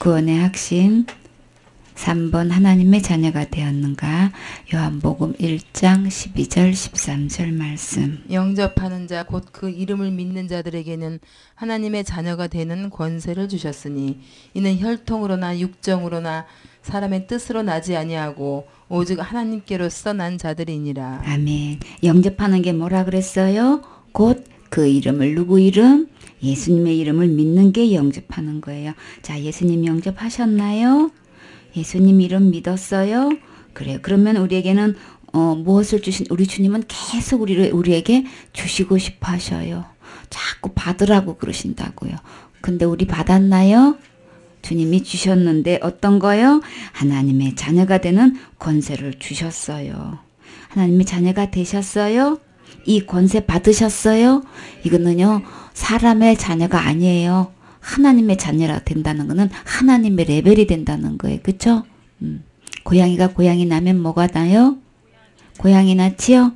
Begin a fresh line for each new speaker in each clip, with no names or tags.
구원의 확신. 3번 하나님의 자녀가 되었는가. 요한복음 1장 12절 13절 말씀.
영접하는 자 곧 그 이름을 믿는 자들에게는 하나님의 자녀가 되는 권세를 주셨으니 이는 혈통으로나 육정으로나 사람의 뜻으로 나지 아니하고 오직 하나님께로서 난 자들이니라.
아멘. 영접하는 게 뭐라 그랬어요? 곧 그 이름을, 누구 이름? 예수님의 이름을 믿는 게 영접하는 거예요. 자, 예수님 영접하셨나요? 예수님 이름 믿었어요? 그래요. 그러면 우리에게는 무엇을 주신, 우리 주님은 계속 우리에게 주시고 싶어 하셔요. 자꾸 받으라고 그러신다고요. 근데 우리 받았나요? 주님이 주셨는데 어떤 거요? 하나님의 자녀가 되는 권세를 주셨어요. 하나님의 자녀가 되셨어요? 이 권세 받으셨어요? 이거는요, 사람의 자녀가 아니에요. 하나님의 자녀라 된다는 거는 하나님의 레벨이 된다는 거예요. 그쵸? 고양이가 고양이 나면 뭐가 나요? 고양이 낳지요?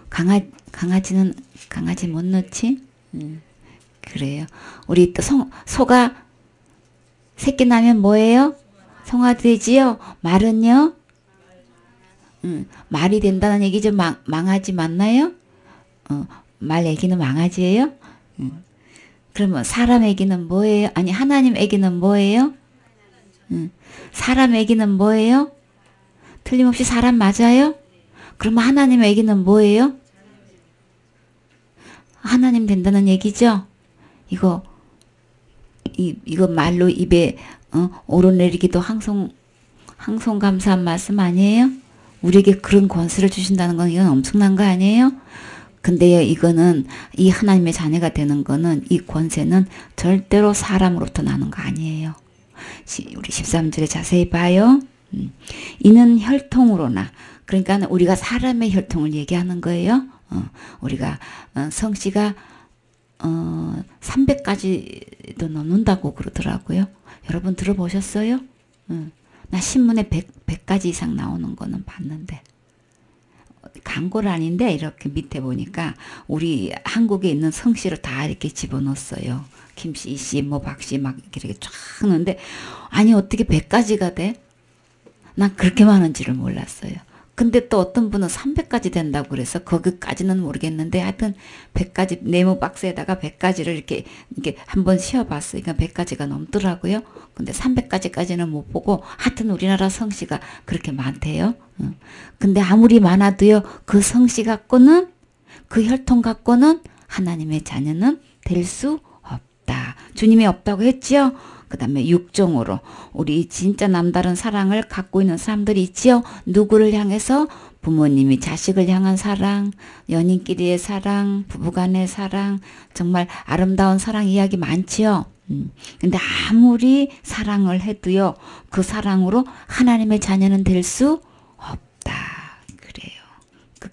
강아지는 강아지 못 낳지? 그래요. 우리 또 소가 새끼 나면 뭐예요? 송아지지요? 말은요? 말이 된다는 얘기죠. 망아지 맞나요? 말 애기는 망아지예요? 그러면 사람 애기는 뭐예요? 아니, 하나님 애기는 뭐예요? 사람 애기는 뭐예요? 틀림없이 사람 맞아요? 그러면 하나님 애기는 뭐예요? 하나님 된다는 얘기죠? 이거 말로 입에 오르내리기도 항송감사한 말씀 아니에요? 우리에게 그런 권세를 주신다는 건 이건 엄청난 거 아니에요? 근데요, 이거는 이 하나님의 자녀가 되는 거는 이 권세는 절대로 사람으로부터 나는 거 아니에요. 우리 13절에 자세히 봐요. 이는 혈통으로나, 그러니까 우리가 사람의 혈통을 얘기하는 거예요. 우리가 성씨가 300가지도 넘는다고 그러더라고요. 여러분 들어보셨어요? 나 신문에 100가지 이상 나오는 거는 봤는데. 광고는 아닌데 이렇게 밑에 보니까 우리 한국에 있는 성씨를 다 이렇게 집어넣었어요. 김씨, 이씨, 뭐 박씨 막 이렇게 쫙 넣는데 아니 어떻게 100가지가 돼? 난 그렇게 많은지를 몰랐어요. 근데 또 어떤 분은 300가지 된다고 그래서 거기까지는 모르겠는데 하여튼 100가지 네모 박스에다가 100가지를 이렇게 한번 씌워봤어요. 그러니까 100가지가 넘더라고요. 근데 300가지까지는 못 보고 하여튼 우리나라 성씨가 그렇게 많대요. 근데 아무리 많아도요. 그 성씨 갖고는 그 혈통 갖고는 하나님의 자녀는 될 수 없다. 주님이 없다고 했지요. 그 다음에 육정으로 우리 진짜 남다른 사랑을 갖고 있는 사람들이 있지요. 누구를 향해서? 부모님이 자식을 향한 사랑, 연인끼리의 사랑, 부부간의 사랑, 정말 아름다운 사랑 이야기 많지요. 근데 아무리 사랑을 해도요. 그 사랑으로 하나님의 자녀는 될 수 없다. 그래요.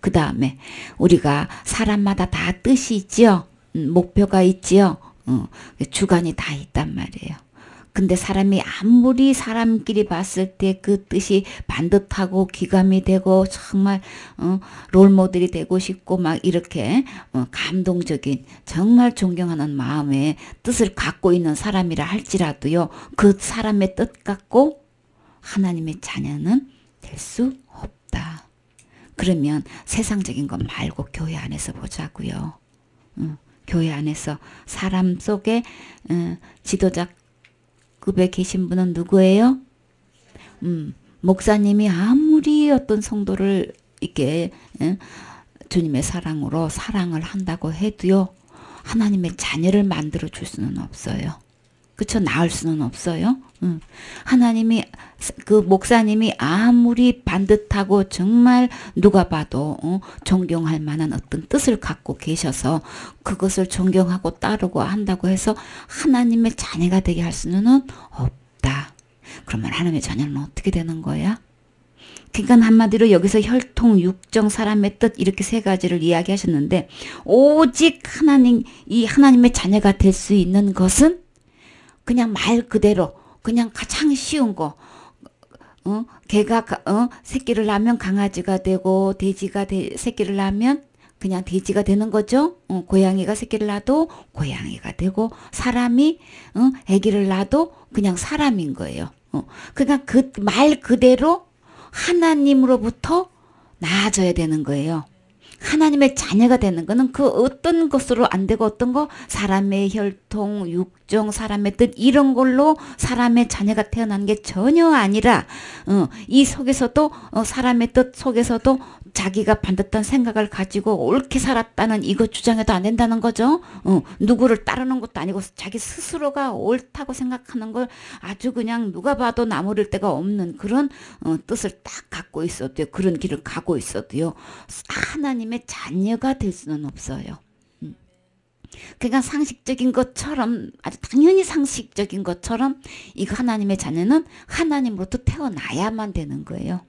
그 다음에 우리가 사람마다 다 뜻이 있지요. 목표가 있지요. 주관이 다 있단 말이에요. 근데 사람이 아무리 사람끼리 봤을 때 그 뜻이 반듯하고 귀감이 되고 정말 롤모델이 되고 싶고 막 이렇게 감동적인 정말 존경하는 마음의 뜻을 갖고 있는 사람이라 할지라도요. 그 사람의 뜻 갖고 하나님의 자녀는 될 수 없다. 그러면 세상적인 것 말고 교회 안에서 보자고요. 교회 안에서 사람 속에 지도자 급에 계신 분은 누구예요? 목사님이 아무리 어떤 성도를 이렇게 주님의 사랑으로 사랑을 한다고 해도요. 하나님의 자녀를 만들어 줄 수는 없어요. 그쵸? 낳을 수는 없어요. 하나님이 그 목사님이 아무리 반듯하고 정말 누가 봐도 존경할 만한 어떤 뜻을 갖고 계셔서 그것을 존경하고 따르고 한다고 해서 하나님의 자녀가 되게 할 수는 없다. 그러면 하나님의 자녀는 어떻게 되는 거야? 그러니까 한마디로 여기서 혈통, 육정, 사람의 뜻 이렇게 세 가지를 이야기하셨는데 오직 이 하나님의 자녀가 될 수 있는 것은 그냥 말 그대로 그냥 가장 쉬운 거 개가 새끼를 낳으면 강아지가 되고 돼지가 새끼를 낳으면 그냥 돼지가 되는 거죠. 고양이가 새끼를 낳아도 고양이가 되고 사람이 아기를 낳아도 그냥 사람인 거예요. 그러니까 그 말 그대로 하나님으로부터 나아져야 되는 거예요. 하나님의 자녀가 되는 거는 그 어떤 것으로 안 되고 어떤 거 사람의 혈통, 육정, 사람의 뜻 이런 걸로 사람의 자녀가 태어나는 게 전혀 아니라 이 속에서도 사람의 뜻 속에서도 자기가 반듯한 생각을 가지고 옳게 살았다는 이거 주장해도 안 된다는 거죠. 누구를 따르는 것도 아니고 자기 스스로가 옳다고 생각하는 걸 아주 그냥 누가 봐도 나무랄 데가 없는 그런 뜻을 딱 갖고 있어도요. 그런 길을 가고 있어도요. 하나님의 자녀가 될 수는 없어요. 그러니까 상식적인 것처럼 아주 당연히 상식적인 것처럼 이거 하나님의 자녀는 하나님으로부터 태어나야만 되는 거예요.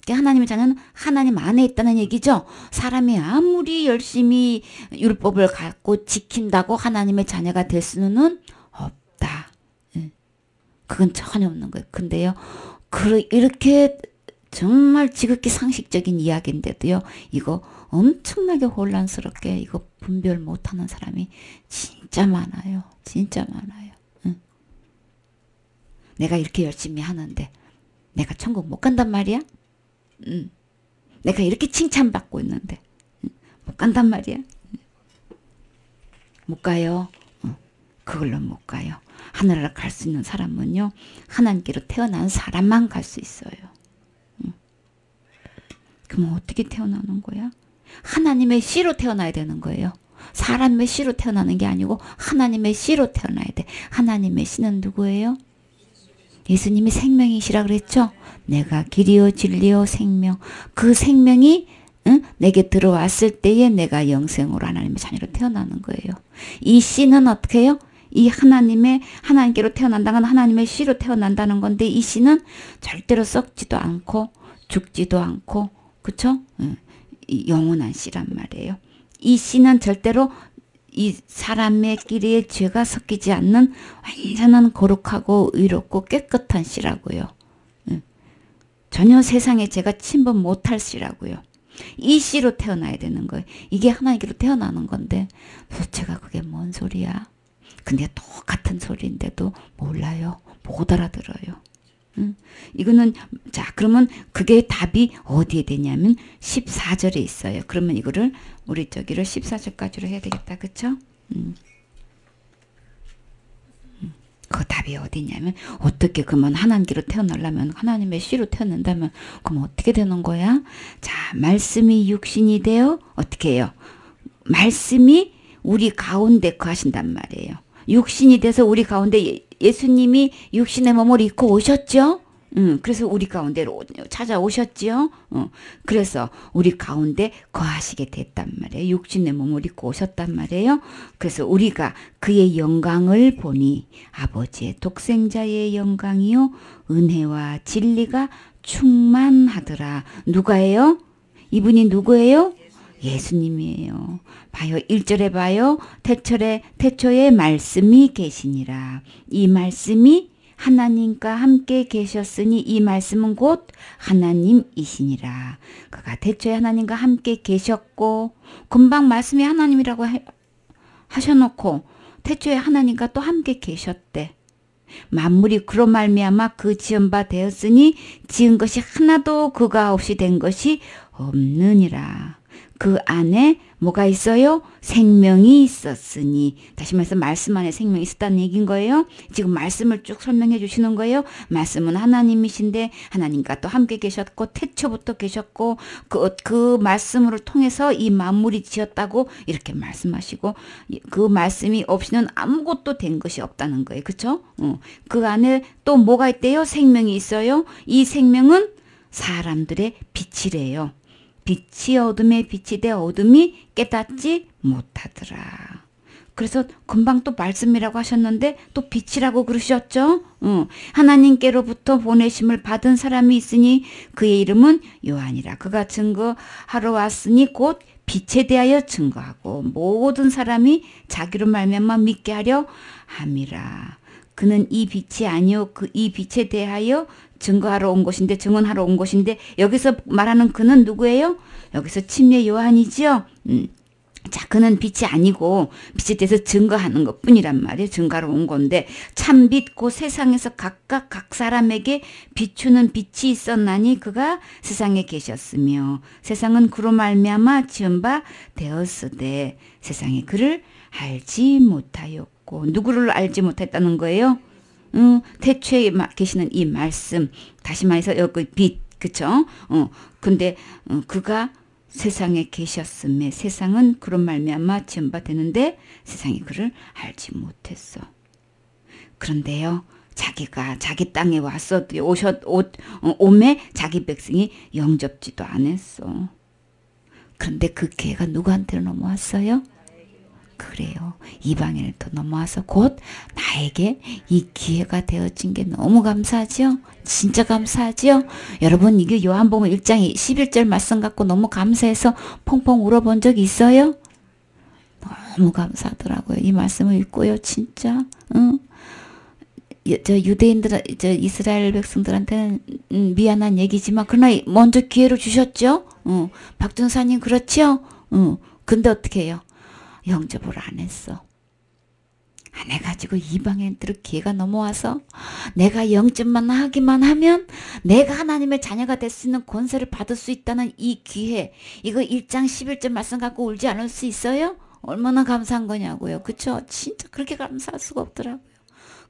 하나님의 자녀는 하나님 안에 있다는 얘기죠. 사람이 아무리 열심히 율법을 갖고 지킨다고 하나님의 자녀가 될 수는 없다. 그건 전혀 없는 거예요. 근데요, 이렇게 정말 지극히 상식적인 이야기인데도요, 이거 엄청나게 혼란스럽게 이거 분별 못하는 사람이 진짜 많아요. 진짜 많아요. 내가 이렇게 열심히 하는데 내가 천국 못 간단 말이야? 내가 이렇게 칭찬받고 있는데 못 간단 말이야. 못 가요. 그걸로 못 가요. 하늘을 갈 수 있는 사람은요, 하나님께로 태어난 사람만 갈 수 있어요. 그럼 어떻게 태어나는 거야? 하나님의 씨로 태어나야 되는 거예요. 사람의 씨로 태어나는 게 아니고 하나님의 씨로 태어나야 돼. 하나님의 씨는 누구예요? 예수님이 생명이시라 그랬죠? 내가 길이요 진리요 생명. 그 생명이 내게 들어왔을 때에 내가 영생으로 하나님의 자녀로 태어나는 거예요. 이 씨는 어떻게 해요? 이 하나님께로 태어난다는 하나님의 씨로 태어난다는 건데 이 씨는 절대로 썩지도 않고 죽지도 않고 그쵸? 영원한 씨란 말이에요. 이 씨는 절대로 이 사람의 끼리에 죄가 섞이지 않는 완전한 거룩하고 의롭고 깨끗한 씨라고요. 전혀 세상에 죄가 침범 못할 씨라고요. 이 씨로 태어나야 되는 거예요. 이게 하나님께로 태어나는 건데 도대체가 그게 뭔 소리야? 근데 똑같은 소리인데도 몰라요. 못 알아들어요. 이거는 자 그러면 그게 답이 어디에 되냐면 14절에 있어요. 그러면 이거를 우리 저기를 14절까지로 해야 되겠다. 그쵸? 그 답이 어디냐면 어떻게 그러면 하나님께로 태어나려면 하나님의 씨로 태어난다면 그럼 어떻게 되는 거야? 자 말씀이 육신이 되어 어떻게 해요? 말씀이 우리 가운데 거하신단 말이에요. 육신이 돼서 우리 가운데 예수님이 육신의 몸을 입고 오셨죠? 그래서 우리 가운데로 찾아오셨지요? 그래서 우리 가운데 거하시게 됐단 말이에요. 육신의 몸을 입고 오셨단 말이에요. 그래서 우리가 그의 영광을 보니 아버지의 독생자의 영광이요 은혜와 진리가 충만하더라. 누가예요? 이분이 누구예요? 예수님이에요. 봐요. 1절에 봐요. 태초에 말씀이 계시니라. 이 말씀이 하나님과 함께 계셨으니 이 말씀은 곧 하나님이시니라. 그가 태초에 하나님과 함께 계셨고 금방 말씀이 하나님이라고 하셔놓고 태초에 하나님과 또 함께 계셨대. 만물이 그로 말미암아 그 지은 바 되었으니 지은 것이 하나도 그가 없이 된 것이 없느니라. 그 안에 뭐가 있어요? 생명이 있었으니. 다시 말해서 말씀 안에 생명이 있었다는 얘기인 거예요. 지금 말씀을 쭉 설명해 주시는 거예요. 말씀은 하나님이신데 하나님과 또 함께 계셨고 태초부터 계셨고 그 말씀을 통해서 이 만물이 지었다고 이렇게 말씀하시고 그 말씀이 없이는 아무것도 된 것이 없다는 거예요. 그렇죠? 그 안에 또 뭐가 있대요? 생명이 있어요. 이 생명은 사람들의 빛이래요. 빛이 어둠에 빛이 돼 어둠이 깨닫지 못하더라. 그래서 금방 또 말씀이라고 하셨는데 또 빛이라고 그러셨죠. 하나님께로부터 보내심을 받은 사람이 있으니 그의 이름은 요한이라. 그가 증거하러 왔으니 곧 빛에 대하여 증거하고 모든 사람이 자기로 말미암아 믿게 하려 함이라. 그는 이 빛이 아니요 그 이 빛에 대하여 증거하러 온 것인데 증언하러 온 것인데 여기서 말하는 그는 누구예요? 여기서 침례 요한이지요. 자, 그는 빛이 아니고 빛에 대해서 증거하는 것뿐이란 말이에요. 증거하러 온 건데 참빛 곧 세상에서 각각 각 사람에게 비추는 빛이 있었나니 그가 세상에 계셨으며 세상은 그로 말미암아 지은 바 되었으되 세상이 그를 알지 못하였고 누구를 알지 못했다는 거예요? 태초에 계시는 이 말씀 다시 말해서 여기 빛 그쵸? 근데 그가 세상에 계셨음에 세상은 그런 말미암아 지은 바 되는데 세상이 그를 알지 못했어. 그런데요. 자기가 자기 땅에 와서 오매 자기 백성이 영접지도 안 했어. 그런데 그 기회가 누구한테 넘어왔어요? 그래요. 이방인한테 넘어와서 곧 나에게 이 기회가 되어진 게 너무 감사하죠? 진짜 감사하죠? 여러분 이게 요한복음 1장 11절 말씀 갖고 너무 감사해서 펑펑 울어본 적 있어요? 너무 감사하더라고요. 이 말씀을 읽고요. 진짜 저 유대인들, 저 이스라엘 백성들한테는 미안한 얘기지만 그러나 먼저 기회를 주셨죠? 박준사님 그렇죠? 근데 어떻게 해요? 영접을 안 했어. 안 해가지고 이방인들 기회가 넘어와서 내가 영접만 하기만 하면 내가 하나님의 자녀가 될 수 있는 권세를 받을 수 있다는 이 기회. 이거 1장 11절 말씀 갖고 울지 않을 수 있어요? 얼마나 감사한 거냐고요. 그쵸? 진짜 그렇게 감사할 수가 없더라고요.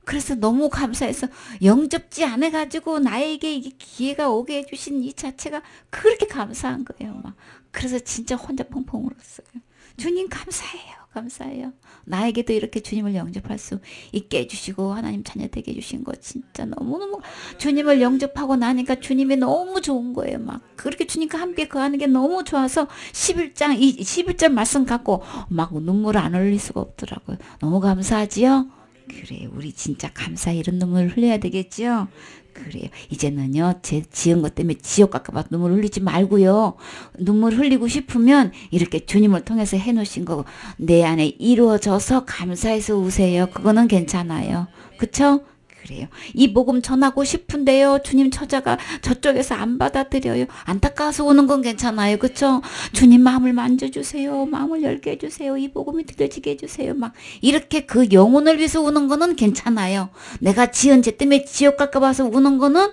그래서 너무 감사해서 영접지 안 해가지고 나에게 이게 기회가 오게 해주신 이 자체가 그렇게 감사한 거예요. 막. 그래서 진짜 혼자 펑펑 울었어요. 주님 감사해요. 감사해요. 나에게도 이렇게 주님을 영접할 수 있게 해주시고 하나님 자녀 되게 해주신 거 진짜 너무너무 주님을 영접하고 나니까 주님이 너무 좋은 거예요. 막 그렇게 주님과 함께 거하는 게 너무 좋아서 11절 말씀 갖고 막 눈물을 안 흘릴 수가 없더라고요. 너무 감사하지요? 그래 우리 진짜 감사 이런 눈물을 흘려야 되겠지요? 그래요. 이제는요. 제 지은 것 때문에 지옥 갈까봐 눈물 흘리지 말고요. 눈물 흘리고 싶으면 이렇게 주님을 통해서 해놓으신 거 내 안에 이루어져서 감사해서 우세요. 그거는 괜찮아요. 그쵸? 그래요. 이 복음 전하고 싶은데요. 주님 처자가 저쪽에서 안 받아들여요. 안타까워서 오는 건 괜찮아요. 그쵸? 주님 마음을 만져주세요. 마음을 열게 해주세요. 이 복음이 들려지게 해주세요. 막 이렇게 그 영혼을 위해서 우는 거는 괜찮아요. 내가 지은 죄 때문에 지옥 갈까 봐서 우는 거는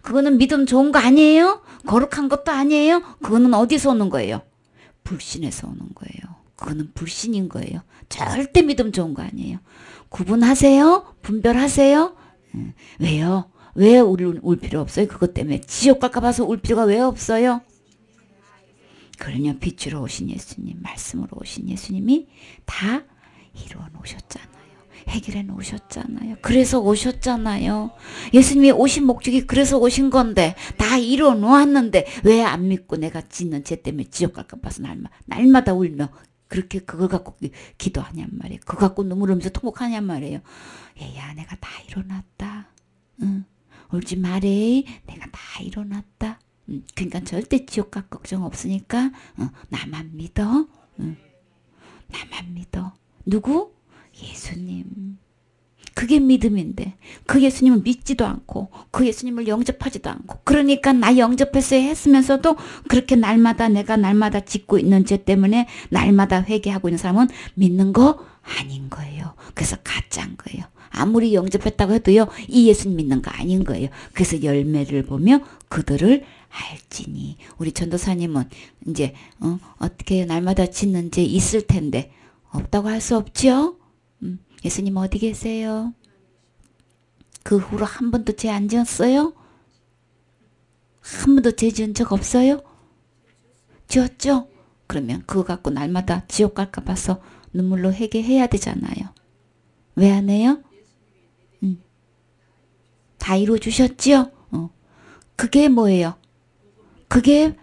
그거는 믿음 좋은 거 아니에요? 거룩한 것도 아니에요? 그거는 어디서 오는 거예요? 불신에서 오는 거예요. 그거는 불신인 거예요. 절대 믿음 좋은 거 아니에요. 구분하세요? 분별하세요? 왜요? 왜 울 필요 없어요? 그것 때문에 지옥 갈까 봐서 울 필요가 왜 없어요? 그러냐 빛으로 오신 예수님, 말씀으로 오신 예수님이 다 이루어 놓으셨잖아요. 해결해 놓으셨잖아요. 그래서 오셨잖아요. 예수님이 오신 목적이 그래서 오신 건데 다 이루어 놓았는데 왜 안 믿고 내가 짓는 죄 때문에 지옥 갈까 봐서 날마다 울며 그렇게 그걸 갖고 기도하냔 말이에요. 그거 갖고 눈물 흘리면서 통곡하냔 말이에요. 얘야 내가 다 일어났다. 응. 울지 말해. 내가 다 일어났다. 그러니까 절대 지옥 갈 걱정 없으니까 나만 믿어. 나만 믿어. 누구? 예수님. 그게 믿음인데 그 예수님을 믿지도 않고 그 예수님을 영접하지도 않고 그러니까 나 영접해서 했으면서도 그렇게 내가 날마다 짓고 있는 죄 때문에 날마다 회개하고 있는 사람은 믿는 거 아닌 거예요. 그래서 가짜인 거예요. 아무리 영접했다고 해도요 이 예수님 믿는 거 아닌 거예요. 그래서 열매를 보며 그들을 알지니 우리 전도사님은 이제 어떻게 날마다 짓는 죄 있을 텐데 없다고 할 수 없죠. 예수님 어디 계세요? 그 후로 한 번도 죄 안 지었어요? 한 번도 죄 지은 적 없어요? 지었죠? 그러면 그거 갖고 날마다 지옥 갈까 봐서 눈물로 회개해야 되잖아요. 왜 안 해요? 다 이루어 주셨지요? 그게 뭐예요? 그게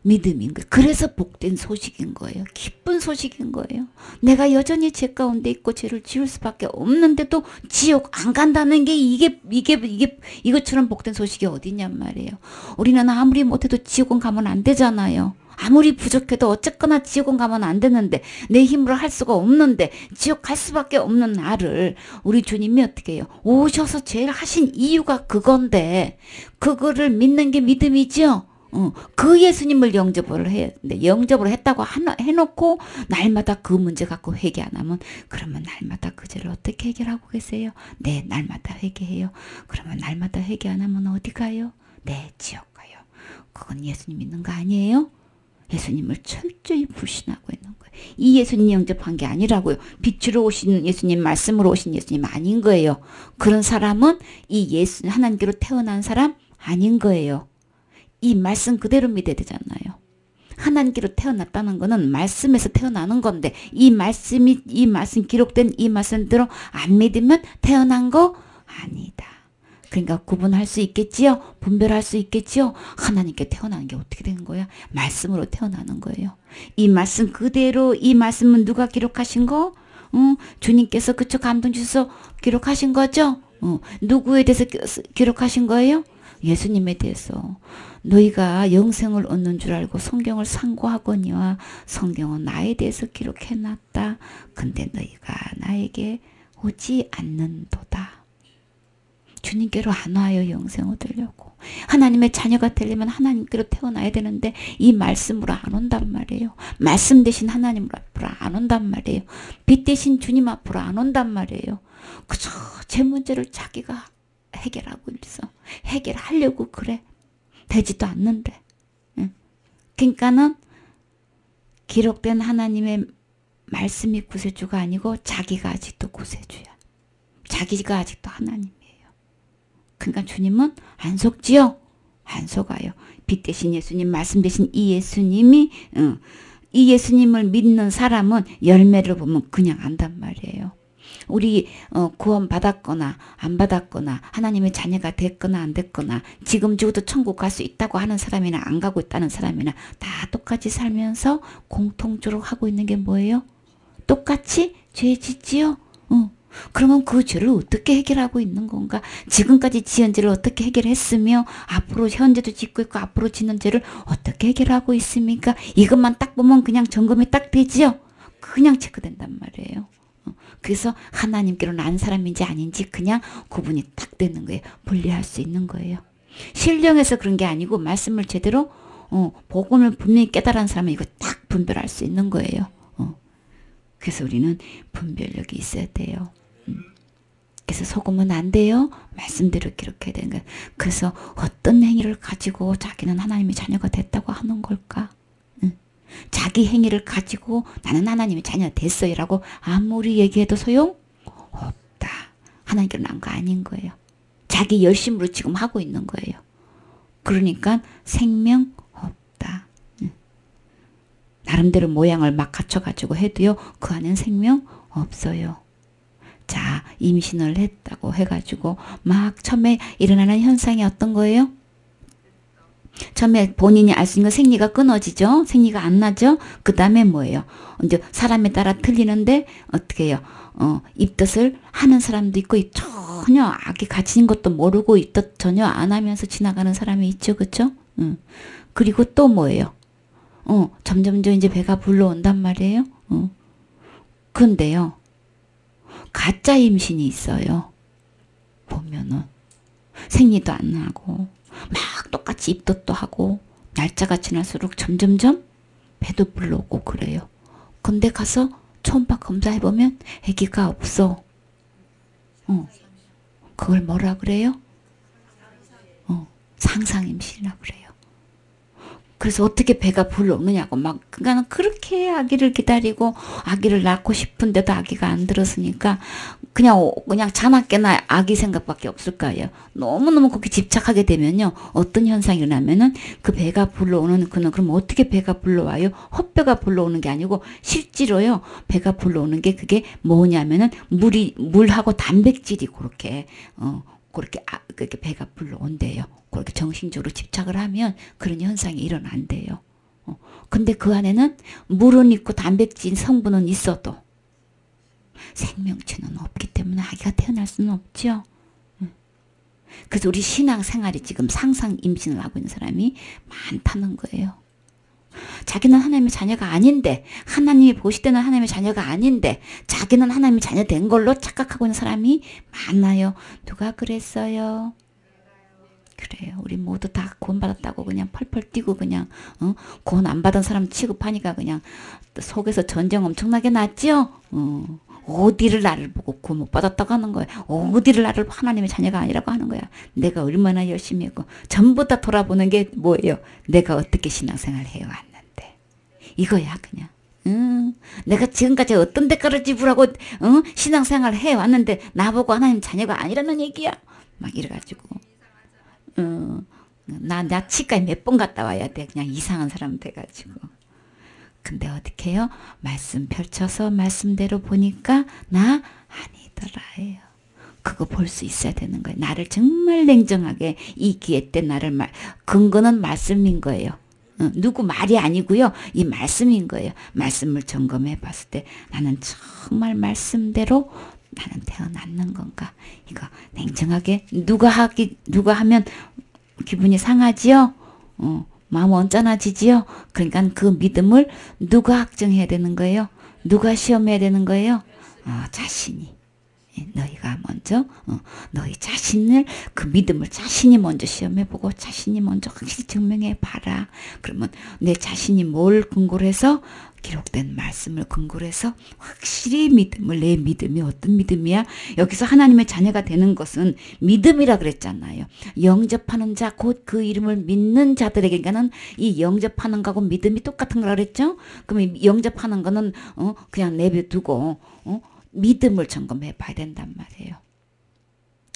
믿음인 거예요. 그래서 복된 소식인 거예요. 기쁜 소식인 거예요. 내가 여전히 죄 가운데 있고 죄를 지을 수밖에 없는데도 지옥 안 간다는 게 이것처럼 복된 소식이 어디냔 말이에요. 우리는 아무리 못해도 지옥은 가면 안 되잖아요. 아무리 부족해도 어쨌거나 지옥은 가면 안 되는데, 내 힘으로 할 수가 없는데 지옥 갈 수밖에 없는 나를 우리 주님이 어떻게 해요? 오셔서 죄를 하신 이유가 그건데, 그거를 믿는 게 믿음이죠. 그 예수님을 영접을 해야 돼. 영접을 했다고 해놓고 날마다 그 문제 갖고 회개 안 하면, 그러면 날마다 그 죄를 어떻게 해결하고 계세요? 네, 날마다 회개해요. 그러면 날마다 회개 안 하면 어디 가요? 네, 지옥 가요. 그건 예수님 믿는 거 아니에요? 예수님을 철저히 불신하고 있는 거예요. 이 예수님 영접한 게 아니라고요. 빛으로 오신 예수님, 말씀으로 오신 예수님 아닌 거예요. 그런 사람은 이 하나님께로 태어난 사람 아닌 거예요. 이 말씀 그대로 믿어야 되잖아요. 하나님께로 태어났다는 거는 말씀에서 태어나는 건데, 이 말씀 기록된 이 말씀대로 안 믿으면 태어난 거 아니다. 그러니까 구분할 수 있겠지요? 분별할 수 있겠지요? 하나님께 태어나는 게 어떻게 되는 거야? 말씀으로 태어나는 거예요. 이 말씀 그대로, 이 말씀은 누가 기록하신 거? 주님께서 그쵸, 감동 주셔서 기록하신 거죠? 누구에 대해서 기록하신 거예요? 예수님에 대해서. 너희가 영생을 얻는 줄 알고 성경을 상고하거니와 성경은 나에 대해서 기록해놨다. 근데 너희가 나에게 오지 않는도다. 주님께로 안 와요. 영생 얻으려고. 하나님의 자녀가 되려면 하나님께로 태어나야 되는데 이 말씀으로 안 온단 말이에요. 말씀 대신 하나님 앞으로 안 온단 말이에요. 빛 대신 주님 앞으로 안 온단 말이에요. 그저 제 문제를 자기가 해결하고 있어. 해결하려고 그래. 되지도 않는데. 그러니까는 기록된 하나님의 말씀이 구세주가 아니고 자기가 아직도 구세주야. 자기가 아직도 하나님. 그러니까 주님은 안 속지요? 안 속아요. 빛 대신 예수님, 말씀 대신 이 예수님이, 이 예수님을 믿는 사람은 열매를 보면 그냥 안단 말이에요. 우리 구원 받았거나 안 받았거나 하나님의 자녀가 됐거나 안 됐거나 지금 죽어도 천국 갈 수 있다고 하는 사람이나 안 가고 있다는 사람이나 다 똑같이 살면서 공통적으로 하고 있는 게 뭐예요? 똑같이 죄 짓지요? 그러면 그 죄를 어떻게 해결하고 있는 건가? 지금까지 지은 죄를 어떻게 해결했으며 앞으로 현재도 짓고 있고 앞으로 짓는 죄를 어떻게 해결하고 있습니까? 이것만 딱 보면 그냥 점검이 딱 되지요? 그냥 체크된단 말이에요. 그래서 하나님께로 난 사람인지 아닌지 그냥 구분이 딱 되는 거예요. 분리할 수 있는 거예요. 신령해서 그런 게 아니고 말씀을 제대로 복음을 분명히 깨달은 사람은 이거 딱 분별할 수 있는 거예요. 그래서 우리는 분별력이 있어야 돼요. 그래서 속으면 안 돼요. 말씀대로 기록해야 되는 거예요. 그래서 어떤 행위를 가지고 자기는 하나님의 자녀가 됐다고 하는 걸까? 자기 행위를 가지고 나는 하나님의 자녀가 됐어요 라고 아무리 얘기해도 소용 없다. 하나님께로 난 거 아닌 거예요. 자기 열심으로 지금 하고 있는 거예요. 그러니까 생명 없다. 나름대로 모양을 막 갖춰가지고 해도요. 그 안엔 생명 없어요. 자, 임신을 했다고 해가지고 막 처음에 일어나는 현상이 어떤 거예요? 처음에 본인이 알 수 있는 생리가 끊어지죠. 생리가 안 나죠. 그 다음에 뭐예요? 이제 사람에 따라 틀리는데 어떻게 해요? 입덧을 하는 사람도 있고 전혀 아기 갇힌 것도 모르고 입덧 전혀 안 하면서 지나가는 사람이 있죠. 그렇죠? 그리고 또 뭐예요? 점점점 이제 배가 불러온단 말이에요. 근데요. 가짜 임신이 있어요. 보면은 생리도 안 나고 막 똑같이 입덧도 하고 날짜가 지날수록 점점점 배도 불러오고 그래요. 근데 가서 초음파 검사해보면 아기가 없어. 그걸 뭐라 그래요? 상상임신이라고 그래요. 그래서 어떻게 배가 불러오느냐고 막 그러니까 그렇게 아기를 기다리고 아기를 낳고 싶은데도 아기가 안 들었으니까 그냥 자나깨나 아기 생각밖에 없을 거예요. 너무너무 그렇게 집착하게 되면요. 어떤 현상이 일어나면은 그 배가 불러오는 그럼 어떻게 배가 불러와요? 헛배가 불러오는 게 아니고 실제로요. 배가 불러오는 게 그게 뭐냐면은 물하고 단백질이 그렇게 그렇게 배가 불러온대요. 그렇게 정신적으로 집착을 하면 그런 현상이 일어난대요. 근데 그 안에는 물은 있고 단백질 성분은 있어도 생명체는 없기 때문에 아기가 태어날 수는 없죠. 그래서 우리 신앙생활이 지금 상상 임신을 하고 있는 사람이 많다는 거예요. 자기는 하나님의 자녀가 아닌데, 하나님이 보실 때는 하나님의 자녀가 아닌데 자기는 하나님의 자녀 된 걸로 착각하고 있는 사람이 많아요. 누가 그랬어요? 그래요. 우리 모두 다 구원받았다고 그냥 펄펄 뛰고 그냥 구원 안 받은 사람 취급하니까 그냥 속에서 전쟁 엄청나게 났죠. 어디를 나를 보고 구원 못 받았다고 하는 거야. 어디를 나를 하나님의 자녀가 아니라고 하는 거야. 내가 얼마나 열심히 했고 전부 다 돌아보는 게 뭐예요? 내가 어떻게 신앙생활을 해왔는데. 이거야 그냥. 내가 지금까지 어떤 대가를 지불하고 신앙생활을 해왔는데 나보고 하나님 자녀가 아니라는 얘기야. 막 이래가지고 나 치과에 몇 번 갔다 와야 돼. 그냥 이상한 사람 돼가지고. 근데 어떻게 해요? 말씀 펼쳐서 말씀대로 보니까 나 아니더라예요. 그거 볼 수 있어야 되는 거예요. 나를 정말 냉정하게 이 기회 때 나를 근거는 말씀인 거예요. 누구 말이 아니고요. 이 말씀인 거예요. 말씀을 점검해 봤을 때 나는 정말 말씀대로 나는 태어났는 건가? 이거 냉정하게 누가 하면 기분이 상하지요? 마음 언짢아지지요? 그러니까 그 믿음을 누가 확정해야 되는 거예요? 누가 시험해야 되는 거예요? 자신이. 너희가 먼저 너희 자신을 그 믿음을 자신이 먼저 시험해보고 자신이 먼저 확실히 증명해봐라. 그러면 내 자신이 뭘 근거로 해서 기록된 말씀을 근거로 해서 확실히 내 믿음이 어떤 믿음이야? 여기서 하나님의 자녀가 되는 것은 믿음이라 그랬잖아요. 영접하는 자, 곧 그 이름을 믿는 자들에게는 이 영접하는 거하고 믿음이 똑같은 거라 그랬죠? 그러면 영접하는 거는 그냥 내버려두고 믿음을 점검해 봐야 된단 말이에요.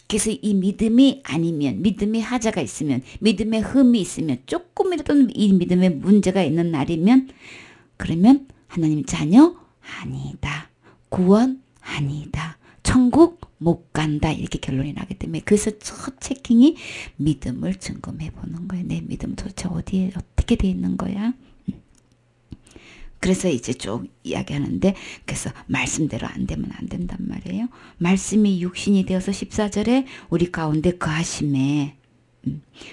그래서 이 믿음이 아니면, 믿음의 하자가 있으면, 믿음의 흠이 있으면, 조금이라도 이 믿음에 문제가 있는 날이면 그러면 하나님 자녀 아니다. 구원 아니다. 천국 못 간다. 이렇게 결론이 나기 때문에 그래서 첫 체킹이 믿음을 점검해 보는 거예요. 내 믿음 도대체 어디에 어떻게 돼 있는 거야? 그래서 이제 쭉 이야기하는데 그래서 말씀대로 안 되면 안 된단 말이에요. 말씀이 육신이 되어서 14절에 우리 가운데 거하심에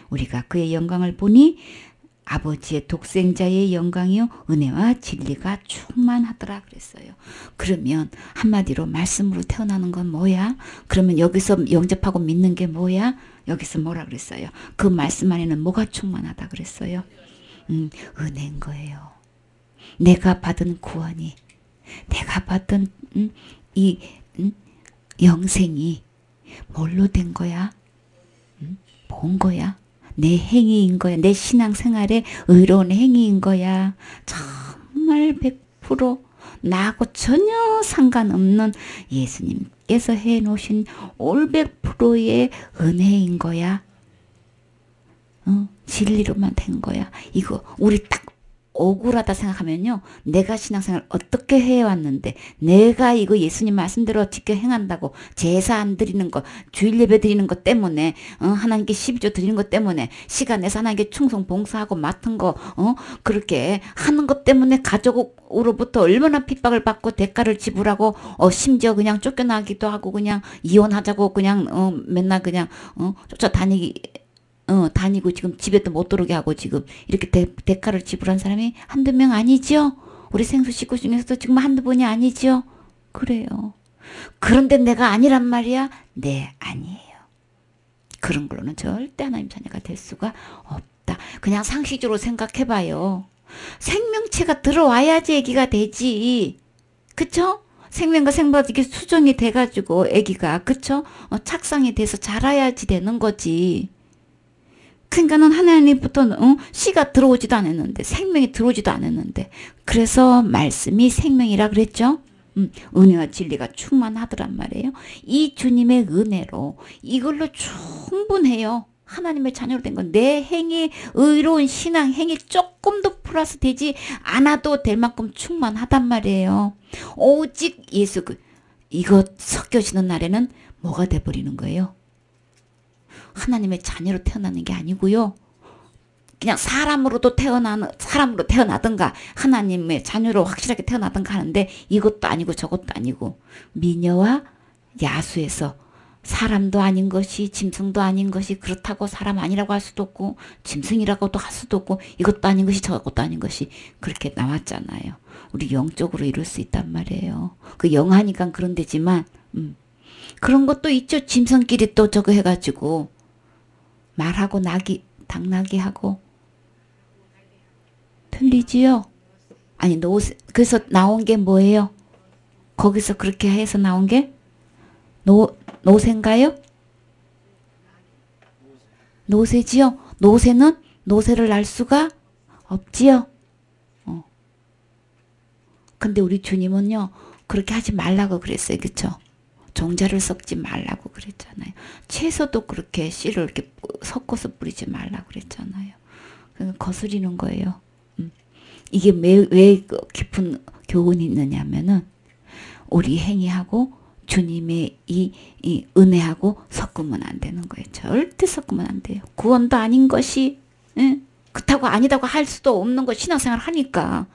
우리가 그의 영광을 보니 아버지의 독생자의 영광이요 은혜와 진리가 충만하더라 그랬어요. 그러면 한마디로 말씀으로 태어나는 건 뭐야? 그러면 여기서 영접하고 믿는 게 뭐야? 여기서 뭐라 그랬어요? 그 말씀 안에는 뭐가 충만하다 그랬어요? 은혜인 거예요. 내가 받은 구원이, 내가 받은 이 영생이 뭘로 된 거야? 뭔 거야? 내 행위인 거야. 내 신앙생활의 의로운 행위인 거야. 정말 100% 나하고 전혀 상관없는 예수님께서 해놓으신 올 100%의 은혜인 거야. 진리로만 된 거야. 이거 우리 딱 억울하다 생각하면요. 내가 신앙생활 어떻게 해왔는데 내가 이거 예수님 말씀대로 지켜 행한다고 제사 안 드리는 거 주일 예배 드리는 것 때문에 하나님께 12조 드리는 것 때문에 시간 내서 하나님께 충성 봉사하고 맡은 거 그렇게 하는 것 때문에 가족으로부터 얼마나 핍박을 받고 대가를 지불하고 심지어 그냥 쫓겨나기도 하고 그냥 이혼하자고 그냥 맨날 그냥 다니고 지금 집에도 못 들어오게 하고 지금 이렇게 대가를 지불한 사람이 한두 명 아니죠? 우리 생수 식구 중에서도 지금 한두 분이 아니죠? 그래요. 그런데 내가 아니란 말이야? 네, 아니에요. 그런 걸로는 절대 하나님 자녀가 될 수가 없다. 그냥 상식적으로 생각해봐요. 생명체가 들어와야지 아기가 되지. 그쵸? 생명과 생물이 이렇게 수정이 돼가지고 아기가 그쵸? 착상이 돼서 자라야지 되는 거지. 그러니까는 하나님부터 씨가 들어오지도 않았는데 생명이 들어오지도 않았는데 그래서 말씀이 생명이라 그랬죠. 은혜와 진리가 충만하더란 말이에요. 이 주님의 은혜로 이걸로 충분해요. 하나님의 자녀로 된 건 내 행위 의로운 신앙 행위 조금 더 플러스 되지 않아도 될 만큼 충만하단 말이에요. 오직 예수 이거 섞여지는 날에는 뭐가 돼버리는 거예요? 하나님의 자녀로 태어나는 게 아니고요. 그냥 사람으로 태어나든가 하나님의 자녀로 확실하게 태어나든가 하는데 이것도 아니고 저것도 아니고 미녀와 야수에서 사람도 아닌 것이 짐승도 아닌 것이 그렇다고 사람 아니라고 할 수도 없고 짐승이라고도 할 수도 없고 이것도 아닌 것이 저것도 아닌 것이 그렇게 나왔잖아요. 우리 영적으로 이룰 수 있단 말이에요. 그 영하니까 그런 데지만 그런 것도 있죠. 짐승끼리 또 저거 해가지고 말하고 당나귀 하고 틀리지요. 아니 그래서 나온 게 뭐예요? 거기서 그렇게 해서 나온 게 노새인가요? 노새지요. 노새는 노새를 날 수가 없지요. 근데 우리 주님은요 그렇게 하지 말라고 그랬어요. 그쵸? 종자를 섞지 말라고 그랬잖아요. 채소도 그렇게 씨를 이렇게 섞어서 뿌리지 말라고 그랬잖아요. 그러니까 거스리는 거예요. 이게 왜 깊은 교훈이 있느냐면은 우리 행위하고 주님의 이 은혜하고 섞으면 안 되는 거예요. 절대 섞으면 안 돼요. 구원도 아닌 것이 그렇다고 아니다고 할 수도 없는 거 신앙생활 하니까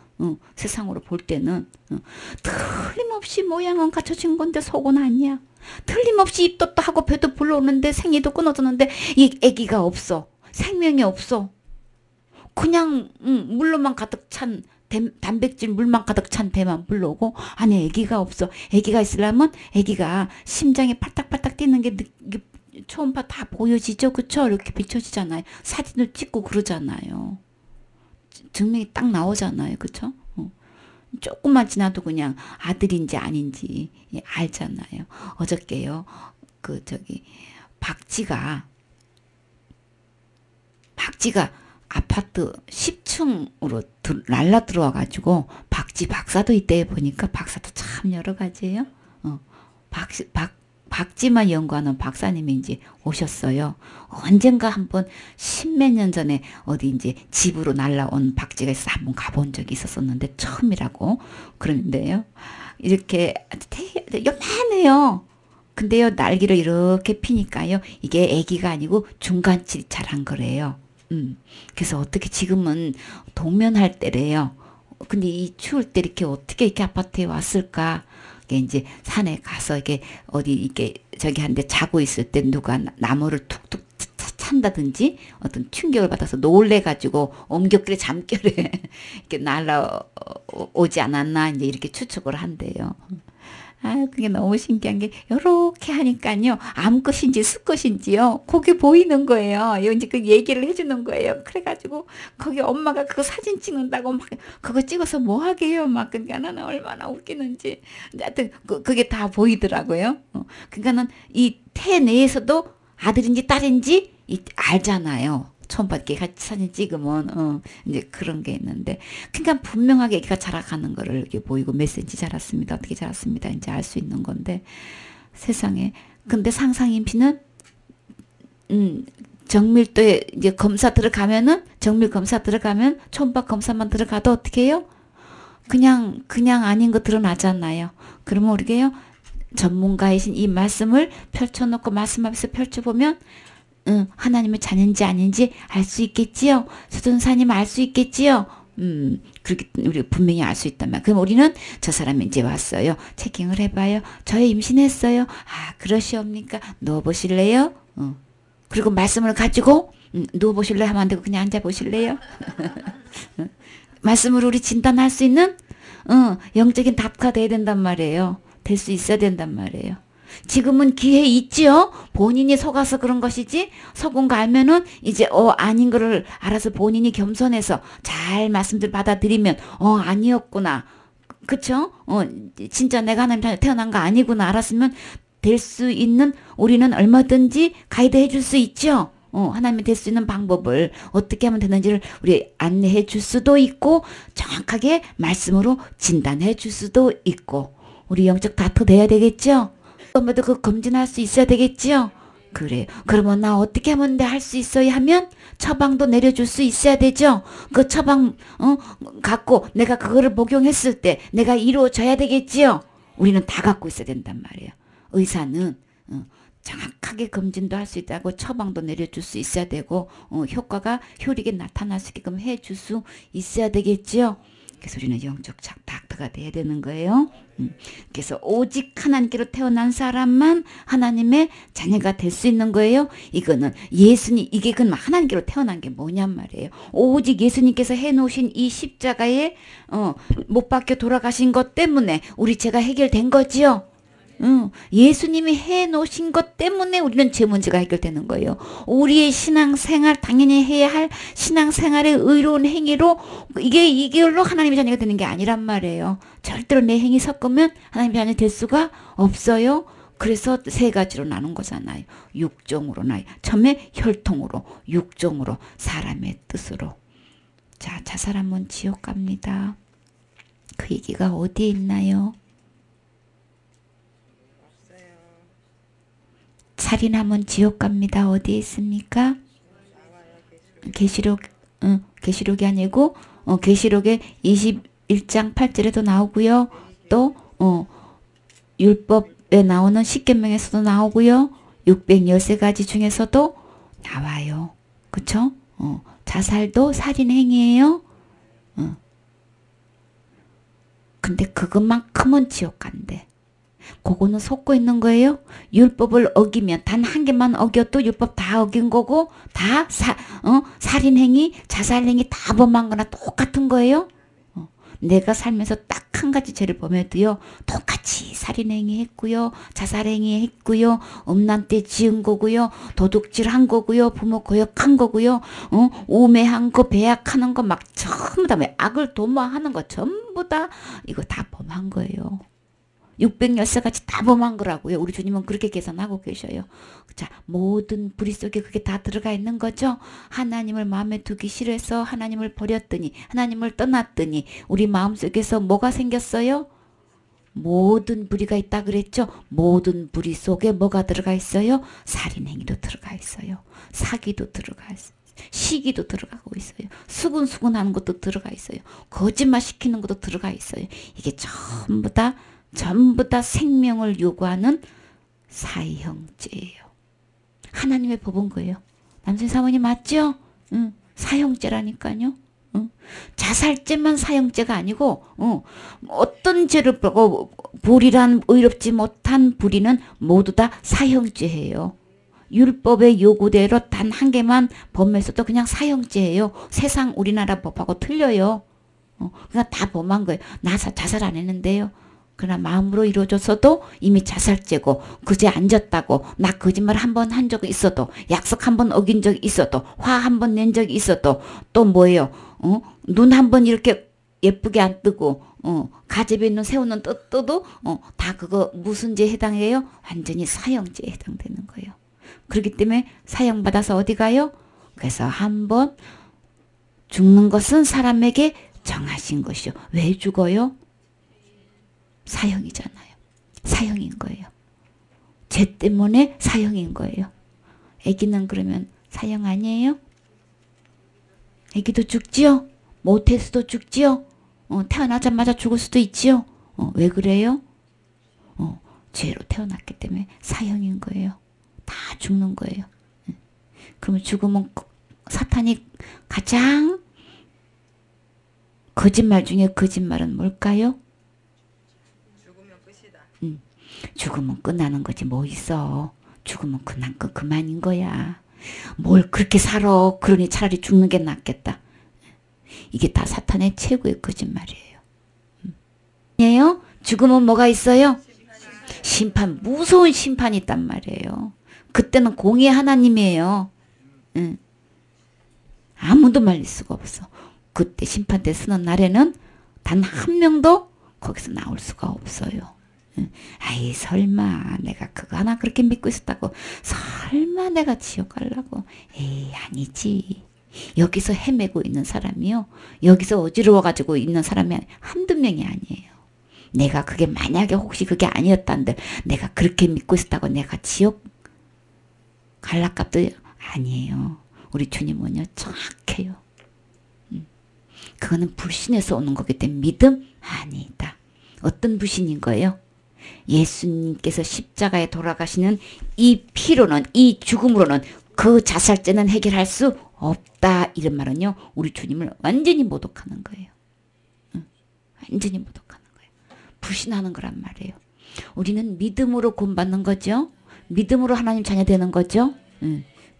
세상으로 볼 때는 틀림없이 모양은 갖춰진 건데 속은 아니야. 틀림없이 입도 또 하고 배도 불러오는데 생리도 끊어졌는데 이 아기가 없어. 생명이 없어. 그냥 물로만 가득 찬 단백질 물만 가득 찬 배만 불러오고 안에 아기가 없어. 아기가 있으려면 아기가 심장이 팔딱팔딱 뛰는 게 초음파 다 보여지죠. 그쵸? 이렇게 비춰지잖아요. 사진을 찍고 그러잖아요. 증명이 딱 나오잖아요. 그쵸? 조금만 지나도 그냥 아들인지 아닌지 알잖아요. 어저께요. 박쥐가 아파트 10층으로 날라 들어와 가지고 박쥐 박사도 이때 보니까 박사도 참 여러 가지예요. 박쥐만 연구하는 박사님이 이제 오셨어요. 언젠가 한번 십몇 년 전에 어디 이제 집으로 날라온 박쥐가 있어 한번 가본 적이 있었었는데 처음이라고 그러는데요. 이렇게 요만해요. 근데요 날개를 이렇게 피니까요 이게 애기가 아니고 중간치 잘한 거래요. 그래서 어떻게 지금은 동면할 때래요. 근데 이 추울 때 어떻게 아파트에 왔을까? 이게 이제 산에 가서 이게 어디 이게 저기 한데 자고 있을 때 누가 나무를 툭툭 찬다든지 어떤 충격을 받아서 놀래가지고 ом격길에 잠결에 이렇게 날아오지 않았나 이제 이렇게 추측을 한대요. 그게 너무 신기한 게 요렇게 하니까요 암컷인지 수컷인지요 그게 보이는 거예요. 이제 그 얘기를 해주는 거예요. 그래가지고 거기 엄마가 그거 사진 찍는다고 막 그거 찍어서 뭐 하게요 막 그러니까는 얼마나 웃기는지 하여튼 그게 다 보이더라고요. 그러니까는 이 태 내에서도 아들인지 딸인지 알잖아요. 처음 밖에 같이 사진 찍으면 이제 그런 게 있는데 그러니까 분명하게 애기가 자라가는 거를 이렇게 보이고 몇 센치 자랐습니다. 어떻게 자랐습니다. 이제 알 수 있는 건데 세상에 근데 상상 임신은 정밀도에 이제 정밀 검사 들어가면 초음파 검사만 들어가도 어떻게 해요? 그냥 아닌 거 드러나잖아요. 그러면 우리가요 전문가이신 이 말씀을 펼쳐놓고 말씀 앞에서 펼쳐보면 하나님의 자녀인지 아닌지 알 수 있겠지요. 수전사님 알 수 있겠지요. 그렇게 우리 분명히 알 수 있단 말이야. 그럼 우리는 저 사람이 이제 왔어요. 체킹을 해봐요. 저 임신했어요. 그러시옵니까? 누워보실래요? 그리고 말씀을 가지고 누워보실래요? 하면 안 되고 그냥 앉아보실래요? 말씀으로 우리 진단할 수 있는 영적인 답가 돼야 된단 말이에요. 될 수 있어야 된단 말이에요. 지금은 기회 있지요. 본인이 속아서 그런 것이지 속은 거 알면은 이제 아닌 거를 알아서 본인이 겸손해서 잘 말씀들 받아들이면 아니었구나. 그쵸? 진짜 내가 하나님 태어난 거 아니구나 알았으면 될 수 있는 우리는 얼마든지 가이드 해줄 수 있죠. 하나님이 될 수 있는 방법을 어떻게 하면 되는지를 우리 안내해 줄 수도 있고 정확하게 말씀으로 진단해 줄 수도 있고 우리 영적 다투 돼야 되겠죠. 엄마도 그 검진할 수 있어야 되겠지요. 그래요. 그러면 나 어떻게 하면 할 수 있어야 하면 처방도 내려줄 수 있어야 되죠. 그 처방 갖고 내가 그거를 복용했을 때 내가 이루어져야 되겠지요. 우리는 다 갖고 있어야 된단 말이에요. 의사는 정확하게 검진도 할 수 있다고 처방도 내려줄 수 있어야 되고 효과가 효력이 나타날 수 있게끔 해줄 수 있어야 되겠지요. 그래서 우리는 영적 닥터가 돼야 되는 거예요. 그래서 오직 하나님께로 태어난 사람만 하나님의 자녀가 될 수 있는 거예요. 이거는 예수님, 이게 그럼 하나님께로 태어난 게 뭐냔 말이에요. 오직 예수님께서 해놓으신 이 십자가에 못 박혀 돌아가신 것 때문에 우리 죄가 해결된 거지요. 예수님이 해놓으신 것 때문에 우리는 죄 문제가 해결되는 거예요. 우리의 신앙생활, 당연히 해야 할 신앙생활의 의로운 행위로 이걸로 하나님의 자녀가 되는 게 아니란 말이에요. 절대로 내 행위 섞으면 하나님의 자녀 될 수가 없어요. 그래서 세 가지로 나눈 거잖아요. 육종으로 처음에 혈통으로, 육종으로, 사람의 뜻으로. 자, 자살하면 지옥 갑니다. 그 얘기가 어디에 있나요? 살인하면 지옥 갑니다. 어디에 있습니까? 계시록이 아니고 계시록의 21장 8절에도 나오고요. 또 율법에 나오는 십계명에서도 나오고요. 613가지 중에서도 나와요. 그쵸? 자살도 살인행위예요. 근데 그것만큼은 지옥 간대. 그거는 속고 있는 거예요. 율법을 어기면 단 한 개만 어겨도 율법 다 어긴 거고 다 살인행위, 자살행위 다 범한 거나 똑같은 거예요. 내가 살면서 딱 한 가지 죄를 범해도요. 똑같이 살인행위 했고요. 자살행위 했고요. 음란죄 지은 거고요. 도둑질 한 거고요. 부모 거역한 거고요. 우매한 거, 배약하는 거 막 전부 다 악을 도모하는 거 전부 다 이거 다 범한 거예요. 613가지 다 범한 거라고요. 우리 주님은 그렇게 계산하고 계셔요. 자, 모든 불의 속에 그게 다 들어가 있는 거죠. 하나님을 마음에 두기 싫어서 하나님을 버렸더니, 하나님을 떠났더니 우리 마음속에서 뭐가 생겼어요? 모든 불의가 있다 그랬죠. 모든 불의 속에 뭐가 들어가 있어요? 살인행위도 들어가 있어요. 사기도 들어가 있어요. 시기도 들어가고 있어요. 수군수군하는 것도 들어가 있어요. 거짓말 시키는 것도 들어가 있어요. 이게 전부 다 생명을 요구하는 사형죄예요. 하나님의 법은 거예요. 남순 사모님 맞죠? 사형죄라니까요. 자살죄만 사형죄가 아니고 어떤 죄를 보고 불의란 의롭지 못한 불의는 모두 다 사형죄예요. 율법의 요구대로 단 한 개만 범했어도 그냥 사형죄예요. 세상 우리나라 법하고 틀려요. 그냥 다 범한 거예요. 나 자살 안 했는데요. 그러나 마음으로 이루어졌어도 이미 자살죄고 그제 안 졌다고 나 거짓말 한 번 한 적이 있어도 약속 한 번 어긴 적이 있어도 화 한 번 낸 적이 있어도 또 뭐예요? 눈 한 번 이렇게 예쁘게 안 뜨고 가집에 있는 새우는 떠도 다 그거 무슨 죄에 해당해요? 완전히 사형죄에 해당되는 거예요. 그렇기 때문에 사형받아서 어디 가요? 그래서 한 번 죽는 것은 사람에게 정하신 것이요. 왜 죽어요? 사형이잖아요. 사형인 거예요. 죄 때문에 사형인 거예요. 애기는 그러면 사형 아니에요? 애기도 죽지요? 못해서도 죽지요? 태어나자마자 죽을 수도 있지요? 왜 그래요? 죄로 태어났기 때문에 사형인 거예요. 다 죽는 거예요. 그러면 죽으면 사탄이 가장 거짓말 중에 거짓말은 뭘까요? 죽으면 끝나는 거지 뭐 있어. 죽으면 그만인 거야. 뭘 그렇게 살아. 그러니 차라리 죽는 게 낫겠다. 이게 다 사탄의 최고의 거짓말이에요. 아니에요? 죽으면 뭐가 있어요? 심판, 무서운 심판이 있단 말이에요. 그때는 공의 하나님이에요. 아무도 말릴 수가 없어. 그때 심판대 서는 날에는 단 한 명도 거기서 나올 수가 없어요. 아이 설마 내가 그거 하나 그렇게 믿고 있었다고 설마 내가 지옥 가려고 에이 아니지. 여기서 헤매고 있는 사람이요. 여기서 어지러워가지고 있는 사람이 한두 명이 아니에요. 내가 그게 만약에 혹시 그게 아니었다는데 내가 그렇게 믿고 있었다고 내가 지옥 갈라값도 아니에요. 우리 주님은요 정확해요. 그거는 불신에서 오는 거기 때문에 믿음 아니다. 어떤 불신인 거예요? 예수님께서 십자가에 돌아가시는 이 피로는, 이 죽음으로는 그 자살죄는 해결할 수 없다. 이런 말은요, 우리 주님을 완전히 모독하는 거예요. 완전히 모독하는 거예요. 불신하는 거란 말이에요. 우리는 믿음으로 구원받는 거죠. 믿음으로 하나님 자녀 되는 거죠.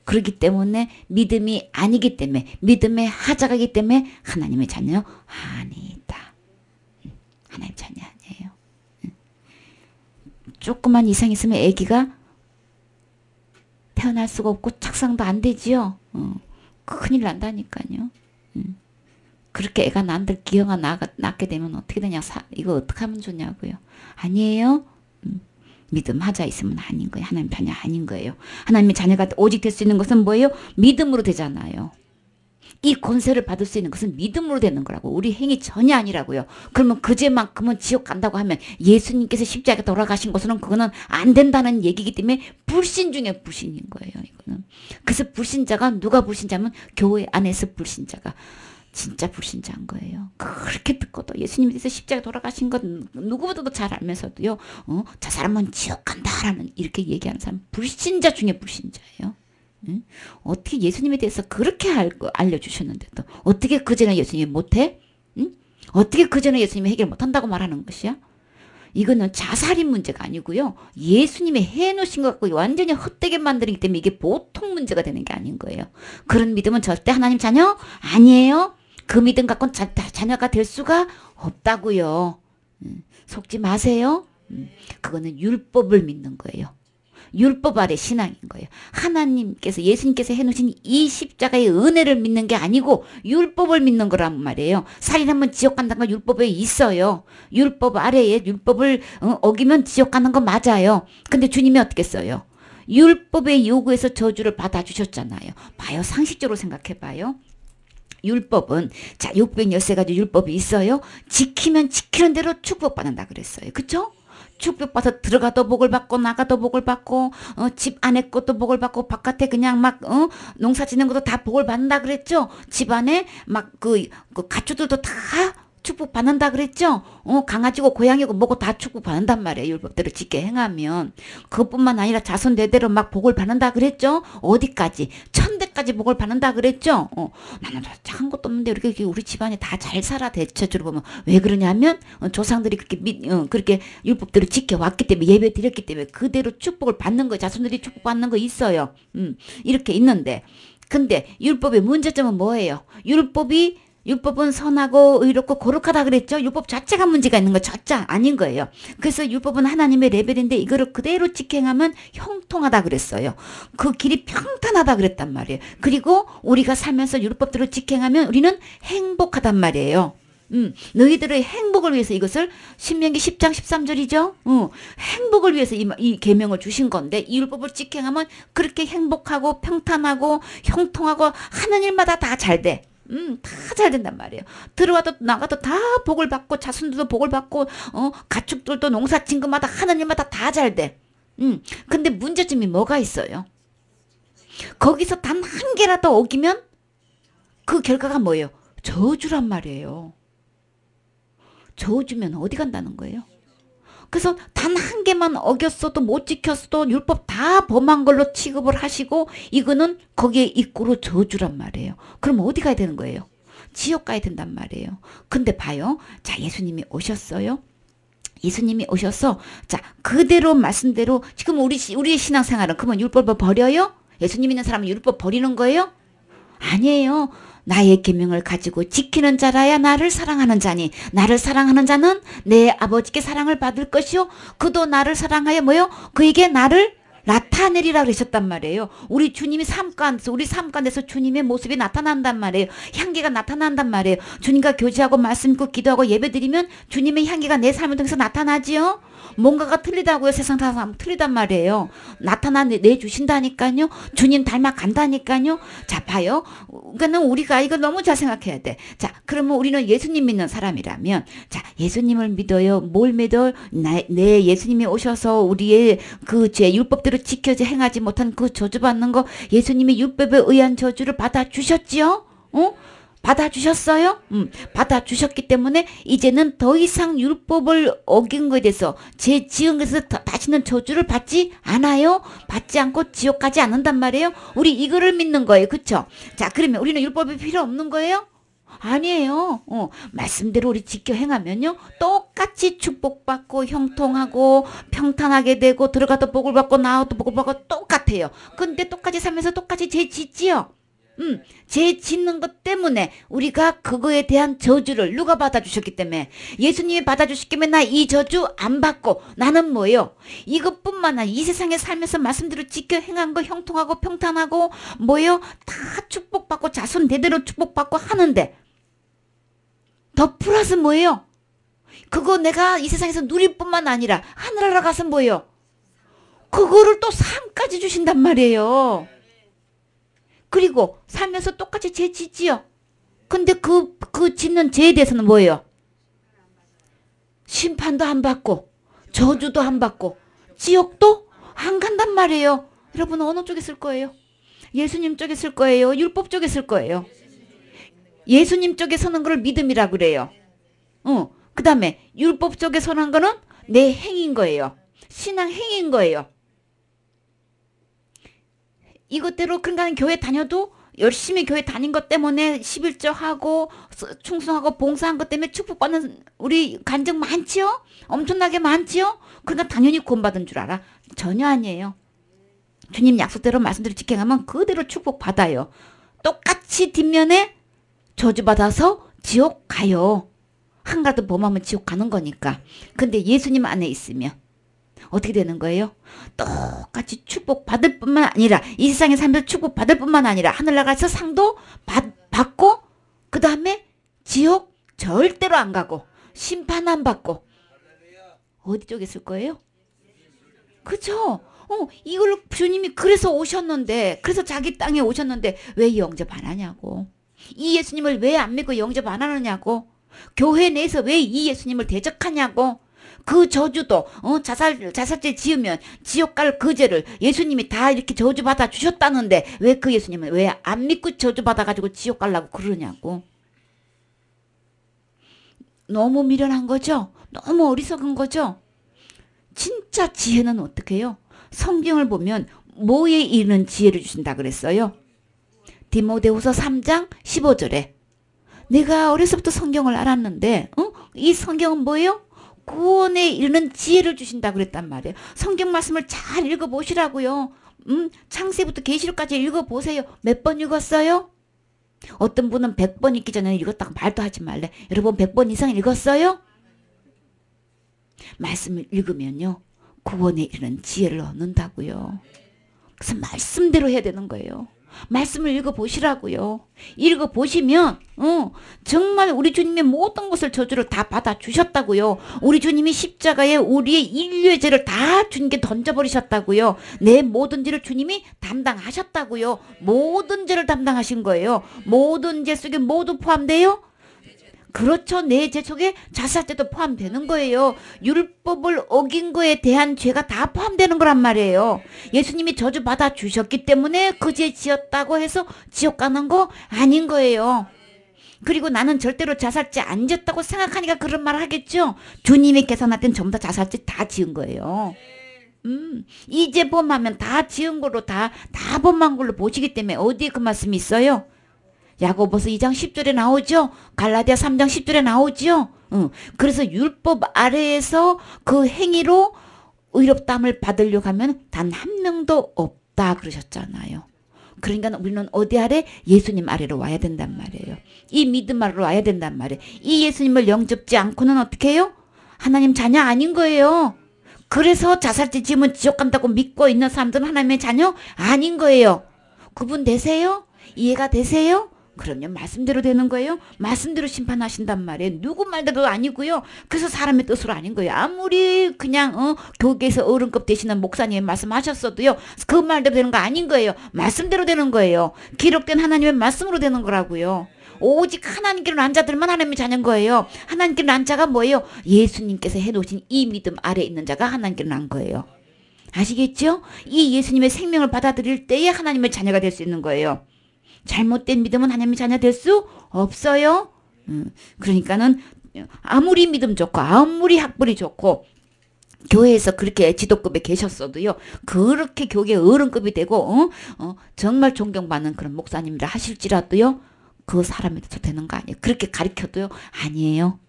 그렇기 때문에 믿음이 아니기 때문에, 믿음의 하자가이기 때문에 하나님의 자녀 아니다. 하나님 자녀 아니에요. 조그만 이상 있으면 아기가 태어날 수가 없고 착상도 안 되지요. 큰일 난다니까요. 그렇게 애가 난들 기형아 낳게 되면 어떻게 되냐. 이거 어떻게 하면 좋냐고요. 아니에요. 믿음 하자 있으면 아닌 거예요. 하나님 자녀 아닌 거예요. 하나님의 자녀가 오직 될 수 있는 것은 뭐예요? 믿음으로 되잖아요. 이 권세를 받을 수 있는 것은 믿음으로 되는 거라고. 우리 행위 전혀 아니라고요. 그러면 그제만큼은 지옥 간다고 하면 예수님께서 십자가에 돌아가신 것으로는 그거는 안 된다는 얘기이기 때문에 불신 중에 불신인 거예요. 이거는. 그래서 불신자가, 누가 불신자면 교회 안에서 불신자가 진짜 불신자인 거예요. 그렇게 듣고도 예수님에 대해서 십자가에 돌아가신 것 누구보다도 잘 알면서도요. 저 사람은 지옥 간다라는 이렇게 얘기하는 사람 불신자 중에 불신자예요. 어떻게 예수님에 대해서 그렇게 알려주셨는데도 어떻게 그전에 예수님이 못해? 어떻게 그전에 예수님이 해결 못한다고 말하는 것이야? 이거는 자살인 문제가 아니고요. 예수님이 해놓으신 것 갖고 완전히 헛되게 만들기 때문에 이게 보통 문제가 되는 게 아닌 거예요. 그런 믿음은 절대 하나님 자녀 아니에요. 그 믿음 갖고는 자녀가 될 수가 없다고요. 속지 마세요. 그거는 율법을 믿는 거예요. 율법 아래 신앙인 거예요. 하나님께서, 예수님께서 해놓으신 이 십자가의 은혜를 믿는 게 아니고 율법을 믿는 거란 말이에요. 살인하면 지옥 간다는 건 율법에 있어요. 율법 아래에 율법을 어기면 지옥 가는 거 맞아요. 근데 주님이 어떻게 써요? 율법의 요구에서 저주를 받아주셨잖아요. 봐요. 상식적으로 생각해봐요. 율법은, 자, 613가지 율법이 있어요. 지키면 지키는 대로 축복받는다 그랬어요. 그쵸? 축복받아서 들어가도 복을 받고 나가도 복을 받고 집 안에 것도 복을 받고 바깥에 그냥 막 농사 짓는 것도 다 복을 받는다 그랬죠. 집 안에 막 그 가축들도 다 축복받는다 그랬죠. 강아지고 고양이고 뭐고 다 축복받는단 말이에요. 율법대로 지켜 행하면. 그것뿐만 아니라 자손 대대로 막 복을 받는다 그랬죠. 어디까지? 천대까지 복을 받는다 그랬죠. 나는 한 것도 없는데 이렇게 우리 집안이 다 잘 살아. 대체적으로 보면 왜 그러냐면 조상들이 그렇게 율법대로 지켜왔기 때문에, 예배 드렸기 때문에 그대로 축복을 받는 거예요. 자손들이 축복받는 거 있어요. 이렇게 있는데, 근데 율법의 문제점은 뭐예요? 율법은 선하고 의롭고 거룩하다 그랬죠. 율법 자체가 문제가 있는 거 자체 아닌 거예요. 그래서 율법은 하나님의 레벨인데 이거를 그대로 지켜하면 형통하다 그랬어요. 그 길이 평탄하다 그랬단 말이에요. 그리고 우리가 살면서 율법대로 지켜하면 우리는 행복하단 말이에요. 너희들의 행복을 위해서 이것을 신명기 10장 13절이죠. 행복을 위해서 이 계명을 주신 건데 이 율법을 지켜하면 그렇게 행복하고 평탄하고 형통하고 하는 일마다 다 잘 돼. 다 잘 된단 말이에요. 들어와도 나가도 다 복을 받고 자손들도 복을 받고 가축들도 농사 진 것마다 하는 일마다 다 잘 돼. 근데 문제점이 뭐가 있어요? 거기서 단 한 개라도 어기면 그 결과가 뭐예요? 저주란 말이에요. 저주면 어디 간다는 거예요? 그래서 단 한 개만 어겼어도 못 지켰어도 율법 다 범한 걸로 취급을 하시고 이거는 거기에 입고로 저주란 말이에요. 그럼 어디 가야 되는 거예요? 지옥 가야 된단 말이에요. 근데 봐요. 자, 예수님이 오셔서 자, 그대로 말씀대로 지금 우리의 신앙생활은 그러면 율법을 버려요? 예수님 있는 사람은 율법 버리는 거예요? 아니에요. 나의 계명을 가지고 지키는 자라야 나를 사랑하는 자니 나를 사랑하는 자는 내 아버지께 사랑을 받을 것이요 그도 나를 사랑하여 뭐요? 그에게 나를 나타내리라 그러셨단 말이에요. 우리 주님이 우리 삶 가운데서 주님의 모습이 나타난단 말이에요. 향기가 나타난단 말이에요. 주님과 교제하고 말씀 읽고 기도하고 예배드리면 주님의 향기가 내 삶을 통해서 나타나지요. 뭔가가 틀리다고요. 세상 사람 틀리단 말이에요. 내주신다니까요. 주님 닮아 간다니까요. 자, 봐요. 그러니까 우리가 이거 너무 잘 생각해야 돼. 자, 그러면 우리는 예수님 믿는 사람이라면 자, 예수님을 믿어요. 뭘 믿어? 내 예수님이 오셔서 우리의 그 죄 율법대로 지켜져 행하지 못한 그 저주받는 거 예수님이 율법에 의한 저주를 받아주셨지요. 받아주셨어요? 받아주셨기 때문에 이제는 더 이상 율법을 어긴 것에 대해서 죄 지은 것에서 다시는 저주를 받지 않아요. 받지 않고 지옥 가지 않는단 말이에요. 우리 이거를 믿는 거예요. 그쵸? 자, 그러면 우리는 율법이 필요 없는 거예요? 아니에요. 말씀대로 우리 지켜 행하면요. 똑같이 축복받고 형통하고 평탄하게 되고 들어가도 복을 받고 나와도 복을 받고 똑같아요. 근데 똑같이 살면서 똑같이 죄 짓지요. 죄 짓는 것 때문에 우리가 그거에 대한 저주를 누가 받아주셨기 때문에 예수님이 받아주셨기 때문에 나 이 저주 안 받고 나는 뭐예요? 이것뿐만 아니라 이 세상에 살면서 말씀대로 지켜 행한 거 형통하고 평탄하고 뭐예요? 다 축복받고 자손 대대로 축복받고 하는데 더 플러스 뭐예요? 그거 내가 이 세상에서 누릴 뿐만 아니라 하늘나라 가서 뭐예요? 그거를 또 상까지 주신단 말이에요. 그리고 살면서 똑같이 죄 짓지요. 근데 그 짓는 죄에 대해서는 뭐예요? 심판도 안 받고 저주도 안 받고 지옥도 안 간단 말이에요. 여러분 어느 쪽에 쓸 거예요? 예수님 쪽에 쓸 거예요? 율법 쪽에 쓸 거예요? 예수님 쪽에 서는 걸 믿음이라 그래요. 그 다음에 율법 쪽에 서는 거는 내 행인 거예요. 신앙 행인 거예요. 이것대로 그러니까 교회 다녀도 열심히 교회 다닌 것 때문에 11조 하고 충성하고 봉사한 것 때문에 축복받는 우리 간증 많지요? 엄청나게 많지요? 그러니까 당연히 구원받은 줄 알아? 전혀 아니에요. 주님 약속대로 말씀대로 지켜가면 그대로 축복받아요. 똑같이 뒷면에 저주받아서 지옥 가요. 한 가라도 범하면 지옥 가는 거니까. 근데 예수님 안에 있으면 어떻게 되는 거예요? 똑같이 축복받을 뿐만 아니라 이 세상에 살면서 축복받을 뿐만 아니라 하늘나라에서 상도 받고 그 다음에 지옥 절대로 안 가고 심판 안 받고 어디 쪽에 있을 거예요? 그죠? 이걸 주님이 그래서 오셨는데 그래서 자기 땅에 오셨는데 왜 영접 안 하냐고. 이 예수님을 왜 안 믿고 영접 안 하느냐고. 교회 내에서 왜 이 예수님을 대적하냐고. 그 저주도 자살죄 지으면 지옥 갈 그 죄를 예수님이 다 이렇게 저주받아 주셨다는데 왜 그 예수님은 왜 안 믿고 저주받아가지고 지옥 가려고 그러냐고. 너무 미련한 거죠? 너무 어리석은 거죠? 진짜 지혜는 어떻게 해요? 성경을 보면 뭐에 이르는 지혜를 주신다 그랬어요? 디모데후서 3장 15절에 내가 어려서부터 성경을 알았는데 이 성경은 뭐예요? 구원에 이르는 지혜를 주신다 그랬단 말이에요. 성경 말씀을 잘 읽어보시라고요. 창세부터 계시록까지 읽어보세요. 몇 번 읽었어요? 어떤 분은 100번 읽기 전에 읽었다고 말도 하지 말래. 여러분 100번 이상 읽었어요? 말씀을 읽으면요. 구원에 이르는 지혜를 얻는다고요. 그래서 말씀대로 해야 되는 거예요. 말씀을 읽어보시라고요. 읽어보시면 정말 우리 주님의 모든 것을 저주를 다 받아주셨다고요. 우리 주님이 십자가에 우리의 인류의 죄를 다 주님께 던져버리셨다고요. 내 모든 죄를 주님이 담당하셨다고요. 모든 죄를 담당하신 거예요. 모든 죄 속에 모두 포함돼요? 그렇죠. 내 죄 속에 자살죄도 포함되는 거예요. 율법을 어긴 거에 대한 죄가 다 포함되는 거란 말이에요. 예수님이 저주 받아 주셨기 때문에 그 죄 지었다고 해서 지옥 가는 거 아닌 거예요. 그리고 나는 절대로 자살죄 안 지었다고 생각하니까 그런 말 하겠죠. 주님이 계산할 땐 전부 다 자살죄 다 지은 거예요. 이제 범하면 다 지은 걸로 다 범한 걸로 보시기 때문에 어디에 그 말씀이 있어요? 야고보서 2장 10절에 나오죠. 갈라디아 3장 10절에 나오죠. 그래서 율법 아래에서 그 행위로 의롭다함을 받으려고 하면 단 한 명도 없다 그러셨잖아요. 그러니까 우리는 어디 아래? 예수님 아래로 와야 된단 말이에요. 이 믿음 아래로 와야 된단 말이에요. 이 예수님을 영접지 않고는 어떻게 해요? 하나님 자녀 아닌 거예요. 그래서 자살죄 지으면 지옥 간다고 믿고 있는 사람들은 하나님의 자녀 아닌 거예요. 구분 되세요? 이해가 되세요? 그럼요. 말씀대로 되는 거예요. 말씀대로 심판하신단 말이에요. 누구 말대로 아니고요. 그래서 사람의 뜻으로 아닌 거예요. 아무리 그냥 교계에서 어른급 되시는 목사님이 말씀하셨어도요. 그 말대로 되는 거 아닌 거예요. 말씀대로 되는 거예요. 기록된 하나님의 말씀으로 되는 거라고요. 오직 하나님께로 난 자들만 하나님의 자녀인 거예요. 하나님께로 난 자가 뭐예요? 예수님께서 해놓으신 이 믿음 아래에 있는 자가 하나님께로 난 거예요. 아시겠죠? 이 예수님의 생명을 받아들일 때에 하나님의 자녀가 될 수 있는 거예요. 잘못된 믿음은 하나님의 자녀 될 수 없어요. 그러니까는 아무리 믿음 좋고 아무리 학벌이 좋고 교회에서 그렇게 지도급에 계셨어도요. 그렇게 교계 어른급이 되고 정말 존경받는 그런 목사님이라 하실지라도요. 그 사람이 되는 거 아니에요. 그렇게 가르쳐도요. 아니에요.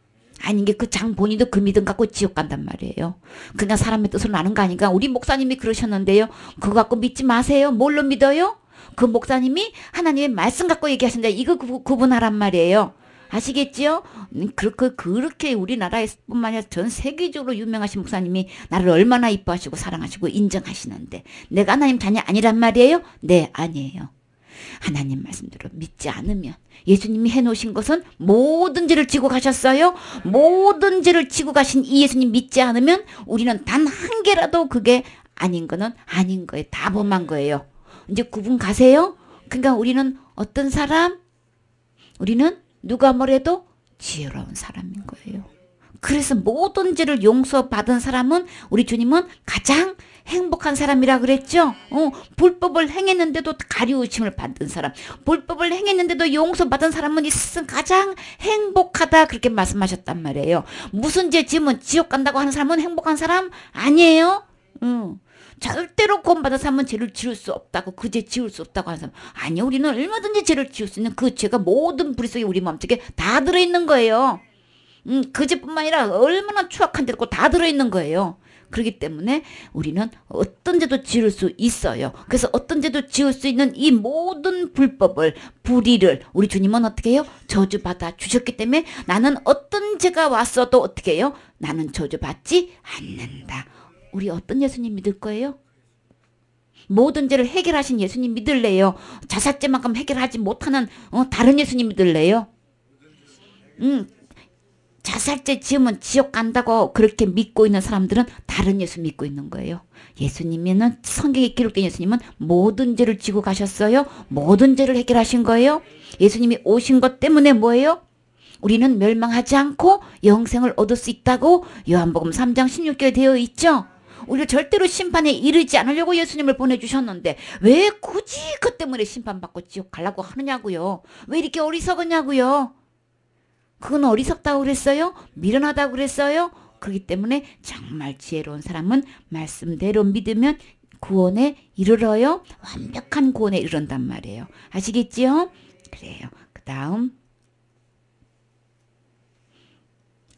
아닌 게 그 장 본인도 그 믿음 갖고 지옥 간단 말이에요. 그냥 사람의 뜻으로 나는 거 아닌가. 우리 목사님이 그러셨는데요. 그거 갖고 믿지 마세요. 뭘로 믿어요? 그 목사님이 하나님의 말씀 갖고 얘기하신다. 이거 구분하란 말이에요. 아시겠지요? 그렇게 우리나라에뿐만 아니라 전 세계적으로 유명하신 목사님이 나를 얼마나 이뻐하시고 사랑하시고 인정하시는데 내가 하나님 자녀 아니란 말이에요? 네, 아니에요. 하나님 말씀대로 믿지 않으면 예수님이 해놓으신 것은 모든 죄를 지고 가셨어요. 모든 죄를 지고 가신 이 예수님 믿지 않으면 우리는 단 한 개라도 그게 아닌 거는 아닌 거예요. 다 범한 거예요. 이제 구분 가세요? 그러니까 우리는 어떤 사람? 우리는 누가 뭐래도 지혜로운 사람인 거예요. 그래서 모든 죄를 용서받은 사람은 우리 주님은 가장 행복한 사람이라 그랬죠. 불법을 행했는데도 가리우심을 받은 사람, 불법을 행했는데도 용서받은 사람은 이 세상 가장 행복하다 그렇게 말씀하셨단 말이에요. 무슨 죄 지으면 지옥 간다고 하는 사람은 행복한 사람 아니에요. 절대로 구원받은 사람은 죄를 지을 수 없다고, 그 죄 지을 수 없다고 하는 사람 아니요. 우리는 얼마든지 죄를 지을 수 있는 그 죄가 모든 불의 속에 우리 마음속에 다 들어있는 거예요. 그 죄뿐만 아니라 얼마나 추악한 죄도 다 들어있는 거예요. 그렇기 때문에 우리는 어떤 죄도 지을 수 있어요. 그래서 어떤 죄도 지을 수 있는 이 모든 불법을, 불의를 우리 주님은 어떻게 해요? 저주받아 주셨기 때문에 나는 어떤 죄가 왔어도 어떻게 해요? 나는 저주받지 않는다. 우리 어떤 예수님 믿을 거예요? 모든 죄를 해결하신 예수님 믿을래요? 자살죄만큼 해결하지 못하는 다른 예수님 믿을래요? 자살죄 지으면 지옥 간다고 그렇게 믿고 있는 사람들은 다른 예수 믿고 있는 거예요. 예수님은 성경에 기록된 예수님은 모든 죄를 지고 가셨어요. 모든 죄를 해결하신 거예요. 예수님이 오신 것 때문에 뭐예요? 우리는 멸망하지 않고 영생을 얻을 수 있다고 요한복음 3장 16절에 되어 있죠. 우리가 절대로 심판에 이르지 않으려고 예수님을 보내주셨는데 왜 굳이 그 때문에 심판받고 지옥 가려고 하느냐고요. 왜 이렇게 어리석었냐고요. 그건 어리석다고 그랬어요? 미련하다고 그랬어요? 그렇기 때문에 정말 지혜로운 사람은 말씀대로 믿으면 구원에 이르러요. 완벽한 구원에 이른단 말이에요. 아시겠지요? 그래요. 그 다음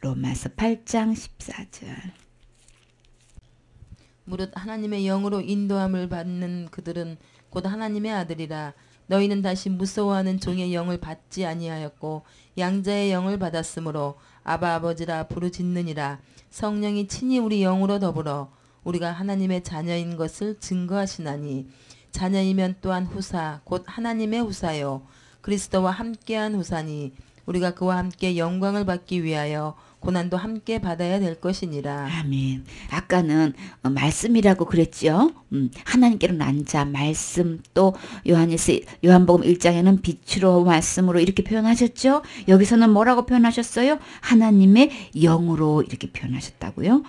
로마서 8장 14절.
무릇 하나님의 영으로 인도함을 받는 그들은 곧 하나님의 아들이라. 너희는 다시 무서워하는 종의 영을 받지 아니하였고 양자의 영을 받았으므로 아바 아버지라 부르짖느니라. 성령이 친히 우리 영으로 더불어 우리가 하나님의 자녀인 것을 증거하시나니 자녀이면 또한 후사 곧 하나님의 후사요 그리스도와 함께한 후사니 우리가 그와 함께 영광을 받기 위하여 고난도 함께 받아야 될 것이니라.
아멘. 아까는 말씀이라고 그랬죠. 하나님께로 난 자 말씀, 또 요한복음 1장에는 빛으로 말씀으로 이렇게 표현하셨죠. 여기서는 뭐라고 표현하셨어요? 하나님의 영으로 이렇게 표현하셨다고요.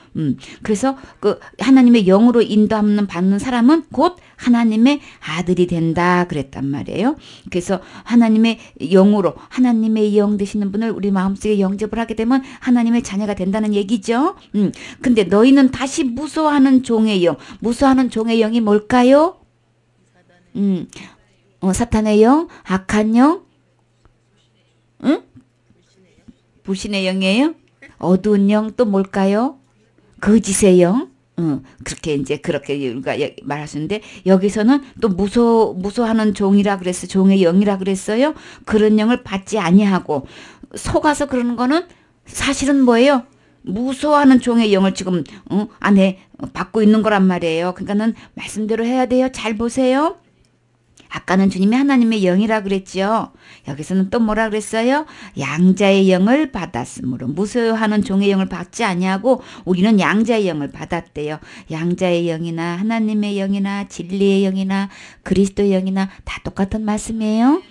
그래서 그 하나님의 영으로 인도하는 받는 사람은 곧 하나님의 아들이 된다 그랬단 말이에요. 그래서 하나님의 영으로 하나님의 영 되시는 분을 우리 마음속에 영접을 하게 되면 하나님의 자녀가 된다는 얘기죠. 근데 너희는 다시 무서워하는 종의 영. 무서워하는 종의 영이 뭘까요? 사탄의 영, 악한 영, 불신의 영이에요. 어두운 영 또 뭘까요? 거짓의 영. 그렇게 우리가 말하시는데 여기서는 또 무서워하는 종이라 그랬어요. 종의 영이라 그랬어요. 그런 영을 받지 아니하고 속아서 그러는 거는 사실은 뭐예요? 무서워하는 종의 영을 지금 안에 받고 있는 거란 말이에요. 그러니까는 말씀대로 해야 돼요. 잘 보세요. 아까는 주님이 하나님의 영이라 그랬죠. 여기서는 또 뭐라 그랬어요? 양자의 영을 받았으므로 무서워하는 종의 영을 받지 아니하고 우리는 양자의 영을 받았대요. 양자의 영이나 하나님의 영이나 진리의 영이나 그리스도의 영이나 다 똑같은 말씀이에요.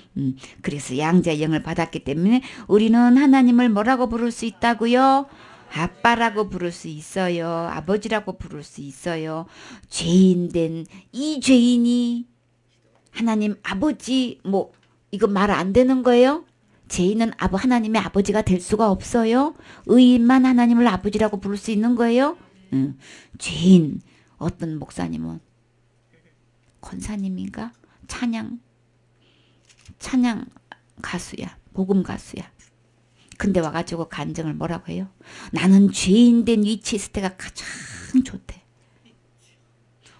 그래서 양자의 영을 받았기 때문에 우리는 하나님을 뭐라고 부를 수 있다고요? 아빠라고 부를 수 있어요. 아버지라고 부를 수 있어요. 죄인된 이 죄인이 하나님 아버지 이거 말 안 되는 거예요? 죄인은 하나님의 아버지가 될 수가 없어요. 의인만 하나님을 아버지라고 부를 수 있는 거예요. 죄인, 어떤 목사님은 권사님인가? 찬양 가수야. 복음 가수야. 근데 와가지고 간증을 뭐라고 해요? 나는 죄인 된 위치에 있을 때가 가장 좋대.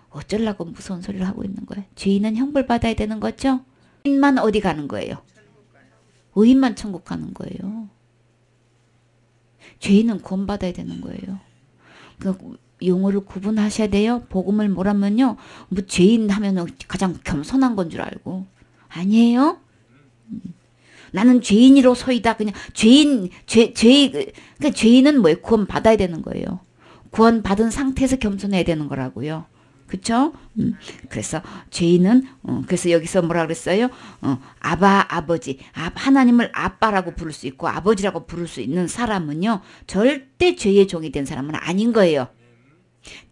어쩌려고 무서운 소리를 하고 있는 거예요? 죄인은 형벌 받아야 되는 거죠? 의인만 어디 가는 거예요? 의인만 천국 가는 거예요. 죄인은 구원받아야 되는 거예요. 그 용어를 구분하셔야 돼요. 복음을 뭐라면요, 뭐 죄인 하면은 가장 겸손한 건 줄 알고. 아니에요. 나는 죄인으로서이다. 그냥 그러니까 죄인은 뭐예요? 구원 받아야 되는 거예요. 구원 받은 상태에서 겸손해야 되는 거라고요. 그쵸? 그래서 죄인은 그래서 여기서 뭐라 그랬어요? 아버지, 하나님을 아빠라고 부를 수 있고 아버지라고 부를 수 있는 사람은요, 절대 죄의 종이 된 사람은 아닌 거예요.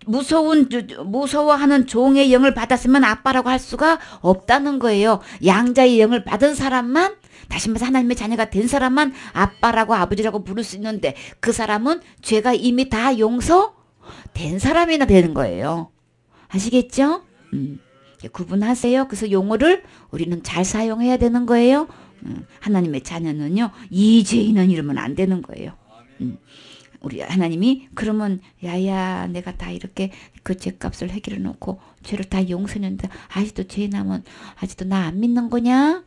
무서워하는 종의 영을 받았으면 아빠라고 할 수가 없다는 거예요. 양자의 영을 받은 사람만, 다시 말해서 하나님의 자녀가 된 사람만 아빠라고 아버지라고 부를 수 있는데, 그 사람은 죄가 이미 다 용서된 사람이나 되는 거예요. 아시겠죠? 구분하세요. 그래서 용어를 우리는 잘 사용해야 되는 거예요. 하나님의 자녀는요, 이 죄인은 이러면 안 되는 거예요. 우리 하나님이 그러면 야야 내가 다 이렇게 그 죄값을 해결해 놓고 죄를 다 용서했는데 아직도 죄 남은, 아직도 나 안 믿는 거냐?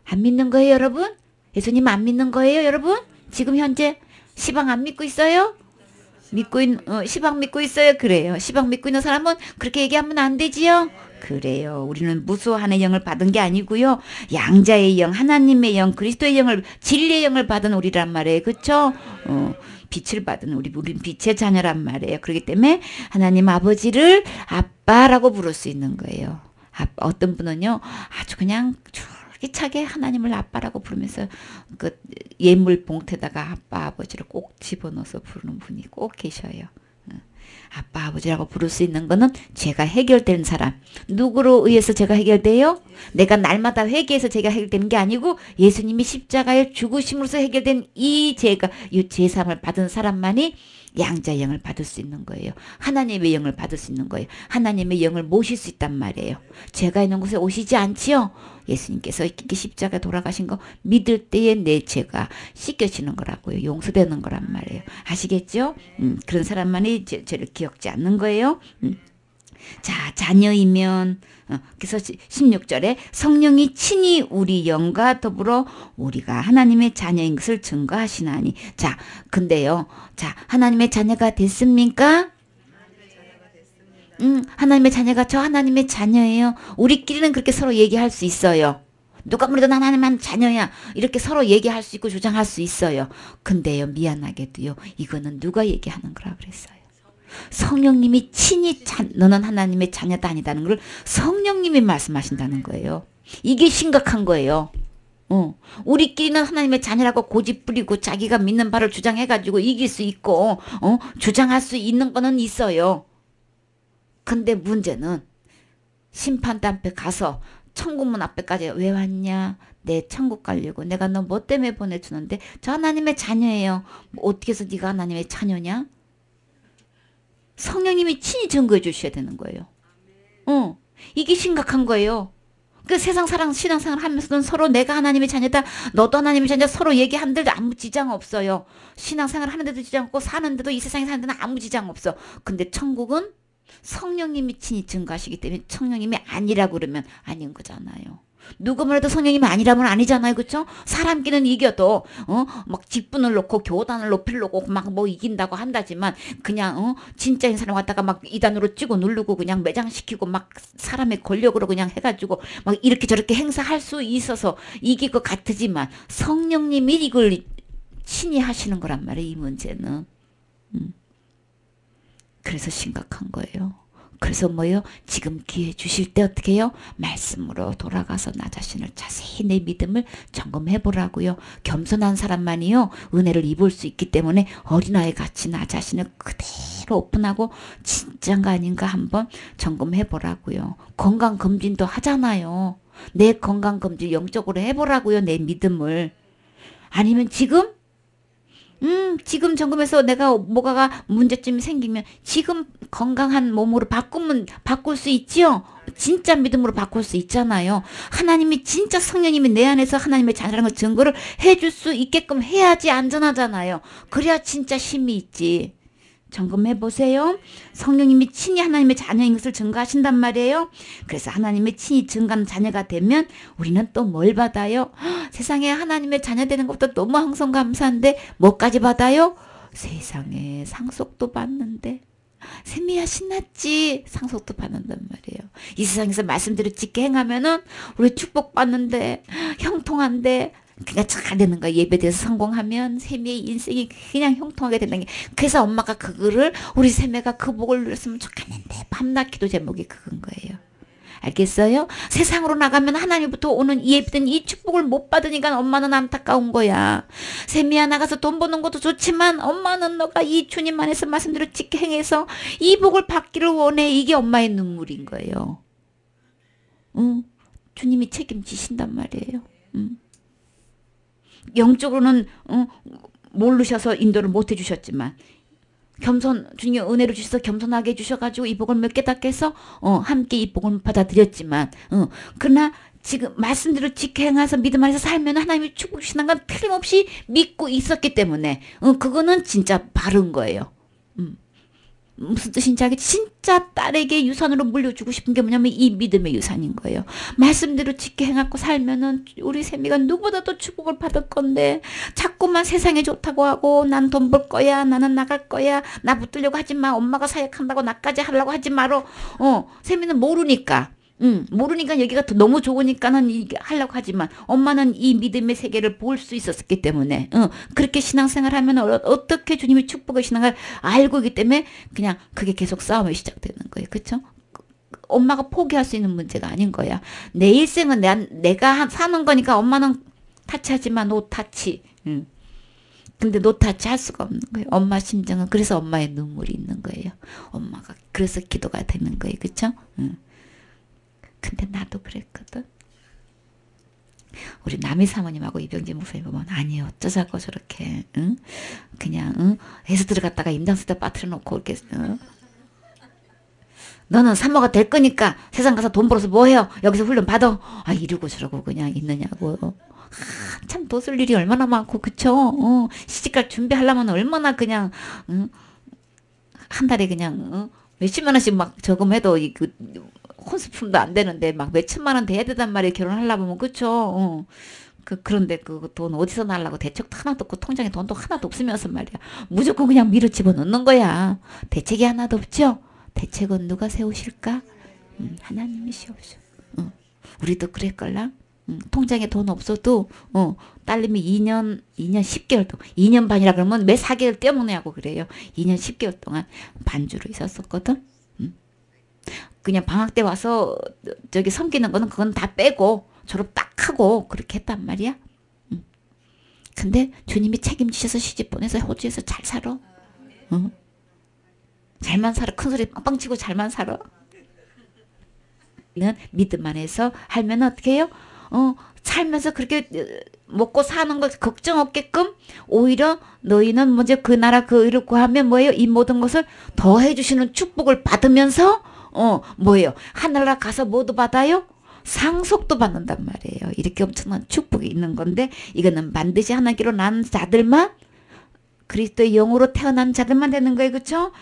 안 믿는 거예요, 여러분? 예수님 안 믿는 거예요, 여러분? 지금 현재 시방 안 믿고 있어요? 시방 믿고 있어요? 그래요. 시방 믿고 있는 사람은 그렇게 얘기하면 안 되지요? 그래요. 우리는 무수한의 영을 받은 게 아니고요. 양자의 영, 하나님의 영, 그리스도의 영을, 진리의 영을 받은 우리란 말이에요. 그쵸? 빛을 받은 우린 빛의 자녀란 말이에요. 그렇기 때문에 하나님 아버지를 아빠라고 부를 수 있는 거예요. 어떤 분은요, 아주 그냥 차게 하나님을 아빠라고 부르면서 그 예물 봉투에다가 아빠 아버지를 꼭 집어넣어서 부르는 분이 꼭 계셔요. 아빠 아버지라고 부를 수 있는 거는 죄가 해결된 사람. 누구로 의해서 죄가 해결돼요? 내가 날마다 회개해서 죄가 해결되는 게 아니고 예수님이 십자가에 죽으심으로써 해결된 이 죄가, 이 죄사함을 받은 사람만이 양자의 영을 받을 수 있는 거예요. 하나님의 영을 받을 수 있는 거예요. 하나님의 영을 모실 수 있단 말이에요. 죄가 있는 곳에 오시지 않지요? 예수님께서 이렇게 십자가에 돌아가신 거 믿을 때에 내 죄가 씻겨지는 거라고요. 용서되는 거란 말이에요. 아시겠죠? 그런 사람만이 죄를 기억지 않는 거예요. 자, 자녀이면 그래서 16절에 성령이 친히 우리 영과 더불어 우리가 하나님의 자녀인 것을 증거하시나니. 자, 근데요. 자, 하나님의 자녀가 됐습니까? 하나님의 자녀가 저 하나님의 자녀예요. 우리끼리는 그렇게 서로 얘기할 수 있어요. 누가 뭐래도 난 하나님의 자녀야. 이렇게 서로 얘기할 수 있고 주장할 수 있어요. 근데요, 미안하게도요, 이거는 누가 얘기하는 거라 그랬어요? 성령님이 친히 너는 하나님의 자녀다 아니다는 걸 성령님이 말씀하신다는 거예요. 이게 심각한 거예요. 우리끼리는 하나님의 자녀라고 고집 부리고 자기가 믿는 바를 주장해가지고 이길 수 있고 주장할 수 있는 거는 있어요. 근데 문제는 심판대 앞에 가서 천국문 앞에까지 왜 왔냐? 내 천국 가려고. 내가 너 뭐 때문에 보내주는데 저 하나님의 자녀예요. 뭐 어떻게 해서 네가 하나님의 자녀냐? 성령님이 친히 증거해 주셔야 되는 거예요. 이게 심각한 거예요. 그 세상 신앙생활 하면서는 서로 내가 하나님의 자녀다, 너도 하나님의 자녀다, 서로 얘기하는데도 아무 지장 없어요. 신앙생활 하는데도 지장 없고 사는데도, 이 세상에 사는 데는 아무 지장 없어. 근데 천국은 성령님이 친히 증거하시기 때문에 성령님이 아니라고 그러면 아닌 거잖아요. 누구 말해도 성령님이 아니라면 아니잖아요. 그렇죠? 사람끼는 이겨도 막 직분을 놓고 교단을 높이려고 막 뭐 이긴다고 한다지만 그냥 진짜인 사람 갖다가 막 이단으로 찍고 누르고 그냥 매장시키고 막 사람의 권력으로 그냥 해가지고 막 이렇게 저렇게 행사할 수 있어서 이길 것 같지만 성령님이 이걸 친히 하시는 거란 말이에요. 이 문제는. 그래서 심각한 거예요. 그래서 뭐요? 지금 기회 주실 때 어떻게 해요? 말씀으로 돌아가서 나 자신을 자세히 내 믿음을 점검해 보라고요. 겸손한 사람만이요 은혜를 입을 수 있기 때문에 어린아이 같이 나 자신을 그대로 오픈하고 진짠가 아닌가 한번 점검해 보라고요. 건강검진도 하잖아요. 내 건강검진 영적으로 해보라고요. 내 믿음을. 아니면 지금 지금 점검해서 내가 뭐가 문제점이 생기면 지금 건강한 몸으로 바꿀 수 있지요. 진짜 믿음으로 바꿀 수 있잖아요. 하나님이 진짜 성령님이 내 안에서 하나님의 자녀라는 걸 증거를 해줄 수 있게끔 해야지 안전하잖아요. 그래야 진짜 힘이 있지. 점검해 보세요. 성령님이 친히 하나님의 자녀인 것을 증거하신단 말이에요. 그래서 하나님의 친히 증거하는 자녀가 되면 우리는 또 뭘 받아요? 세상에 하나님의 자녀 되는 것도 너무 항상 감사한데 뭐까지 받아요? 세상에 상속도 받는데. 세미야 신났지? 상속도 받는단 말이에요. 이 세상에서 말씀대로 짓게 행하면은 우리 축복받는데 형통한데 그냥 잘 되는 거야. 예배대에서 성공하면 세미의 인생이 그냥 형통하게 된다는 게. 그래서 엄마가 그거를 우리 세미가 그 복을 누렸으면 좋겠는데 밤낮 기도 제목이 그건 거예요. 알겠어요? 세상으로 나가면 하나님부터 오는 이 예배된 이 축복을 못 받으니까 엄마는 안타까운 거야. 세미야 나가서 돈 버는 것도 좋지만 엄마는 너가 이 주님 안에서 말씀대로 지켜 행해서 이 복을 받기를 원해. 이게 엄마의 눈물인 거예요. 주님이 책임지신단 말이에요. 영적으로는 모르셔서 인도를 못 해주셨지만 주님이 은혜를 주셔서 겸손하게 해주셔가지고 이 복을 몇 깨닫게 해서 함께 이 복을 받아들였지만 그러나 지금 말씀대로 지켜 행해서 믿음 안에서 살면 하나님이 축복 주시는 건 틀림없이 믿고 있었기 때문에 그거는 진짜 바른 거예요. 무슨 뜻인지 알겠지? 진짜 딸에게 유산으로 물려주고 싶은 게 뭐냐면 이 믿음의 유산인 거예요. 말씀대로 지켜 행하고 살면은 우리 세미가 누구보다도 축복을 받을 건데 자꾸만 세상에 좋다고 하고 난 돈 벌 거야, 나는 나갈 거야, 나 붙들려고 하지 마, 엄마가 사역한다고 나까지 하려고 하지 마로. 세미는 모르니까. 모르니까 여기가 너무 좋으니까는 이게 하려고 하지만 엄마는 이 믿음의 세계를 볼 수 있었기 때문에 그렇게 신앙생활 하면 어떻게 주님의 축복의 신앙을 알고 있기 때문에 그냥 그게 계속 싸움이 시작되는 거예요. 그렇죠? 엄마가 포기할 수 있는 문제가 아닌 거야. 내 일생은 내가 사는 거니까 엄마는 타치하지 마. 노 타치. 근데 노 타치 할 수가 없는 거예요. 엄마 심정은. 그래서 엄마의 눈물이 있는 거예요. 엄마가 그래서 기도가 되는 거예요. 그렇죠? 근데 나도 그랬거든. 우리 남희 사모님하고 이병재 목사님 보면 아니 어쩌자고 저렇게 그냥 해서 들어갔다가 임장 쓸 때 빠뜨려 놓고 이렇게 너는 산모가 될 거니까 세상 가서 돈 벌어서 뭐 해요? 여기서 훈련 받아. 이러고 저러고 그냥 있느냐고. 참 돈 쓸 일이 얼마나 많고 그쵸? 시집갈 준비하려면 얼마나 그냥 한 달에 그냥 몇십만 원씩 막 저금해도 혼수품도 안 되는데 막 몇천만 원 돼야 되단 말이에요. 결혼하려면 보면 그쵸? 그런데 그 돈 어디서 날라고 대책도 하나도 없고 통장에 돈도 하나도 없으면서 말이야. 무조건 그냥 밀어 집어넣는 거야. 대책이 하나도 없죠? 대책은 누가 세우실까? 하나님이시옵쇼. 우리도 그랬걸랑? 통장에 돈 없어도 딸님이 2년 10개월 동안 2년 반이라 그러면 매 4개월 떼어먹냐고 그래요. 2년 10개월 동안 반주로 있었었거든. 그냥 방학 때 와서 저기 섬기는 거는 그건 다 빼고 졸업 딱 하고 그렇게 했단 말이야. 근데 주님이 책임지셔서 시집 보내서 호주에서 잘 살아. 잘만 살아. 큰 소리 빵빵 치고 잘만 살아. 믿음 안에서 하면 어떻게 해요? 살면서 그렇게 먹고 사는 거 걱정 없게끔 오히려 너희는 먼저 그 나라 그 의를 구하면 뭐예요? 이 모든 것을 더해 주시는 축복을 받으면서 뭐예요? 하늘나라 가서 뭐도 받아요? 상속도 받는단 말이에요. 이렇게 엄청난 축복이 있는 건데 이거는 반드시 하나님께로 난 자들만 그리스도의 영으로 태어난 자들만 되는 거예요. 그렇죠?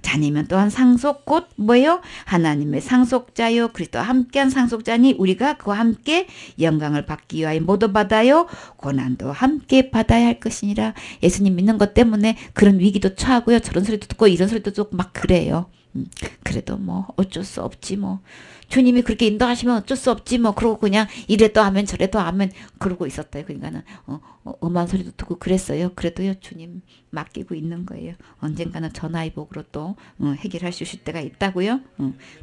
자녀면 또한 상속 곧 뭐예요? 하나님의 상속자요. 그리스도와 함께한 상속자니 우리가 그와 함께 영광을 받기 위하여 모두 받아요. 고난도 함께 받아야 할 것이니라. 예수님 믿는 것 때문에 그런 위기도 처하고요. 저런 소리도 듣고 이런 소리도 듣고 막 그래요. 그래도 뭐 어쩔 수 없지 뭐. 주님이 그렇게 인도하시면 어쩔 수 없지 뭐. 그러고 그냥 이래도 하면 저래도 하면 그러고 있었대요. 그러니까는 엄한 소리도 듣고 그랬어요. 그래도요 주님 맡기고 있는 거예요. 언젠가는 전화의 복으로 또 해결할 수 있을 때가 있다고요.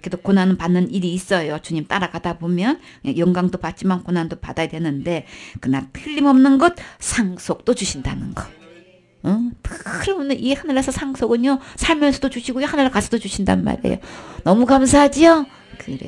그래도 고난은 받는 일이 있어요. 주님 따라가다 보면 영광도 받지만 고난도 받아야 되는데 그러나 틀림없는 것 상속도 주신다는 거. 그러면 이 하늘에서 상속은요 살면서도 주시고요 하늘 가서도 주신단 말이에요. 너무 감사하지요? 그래.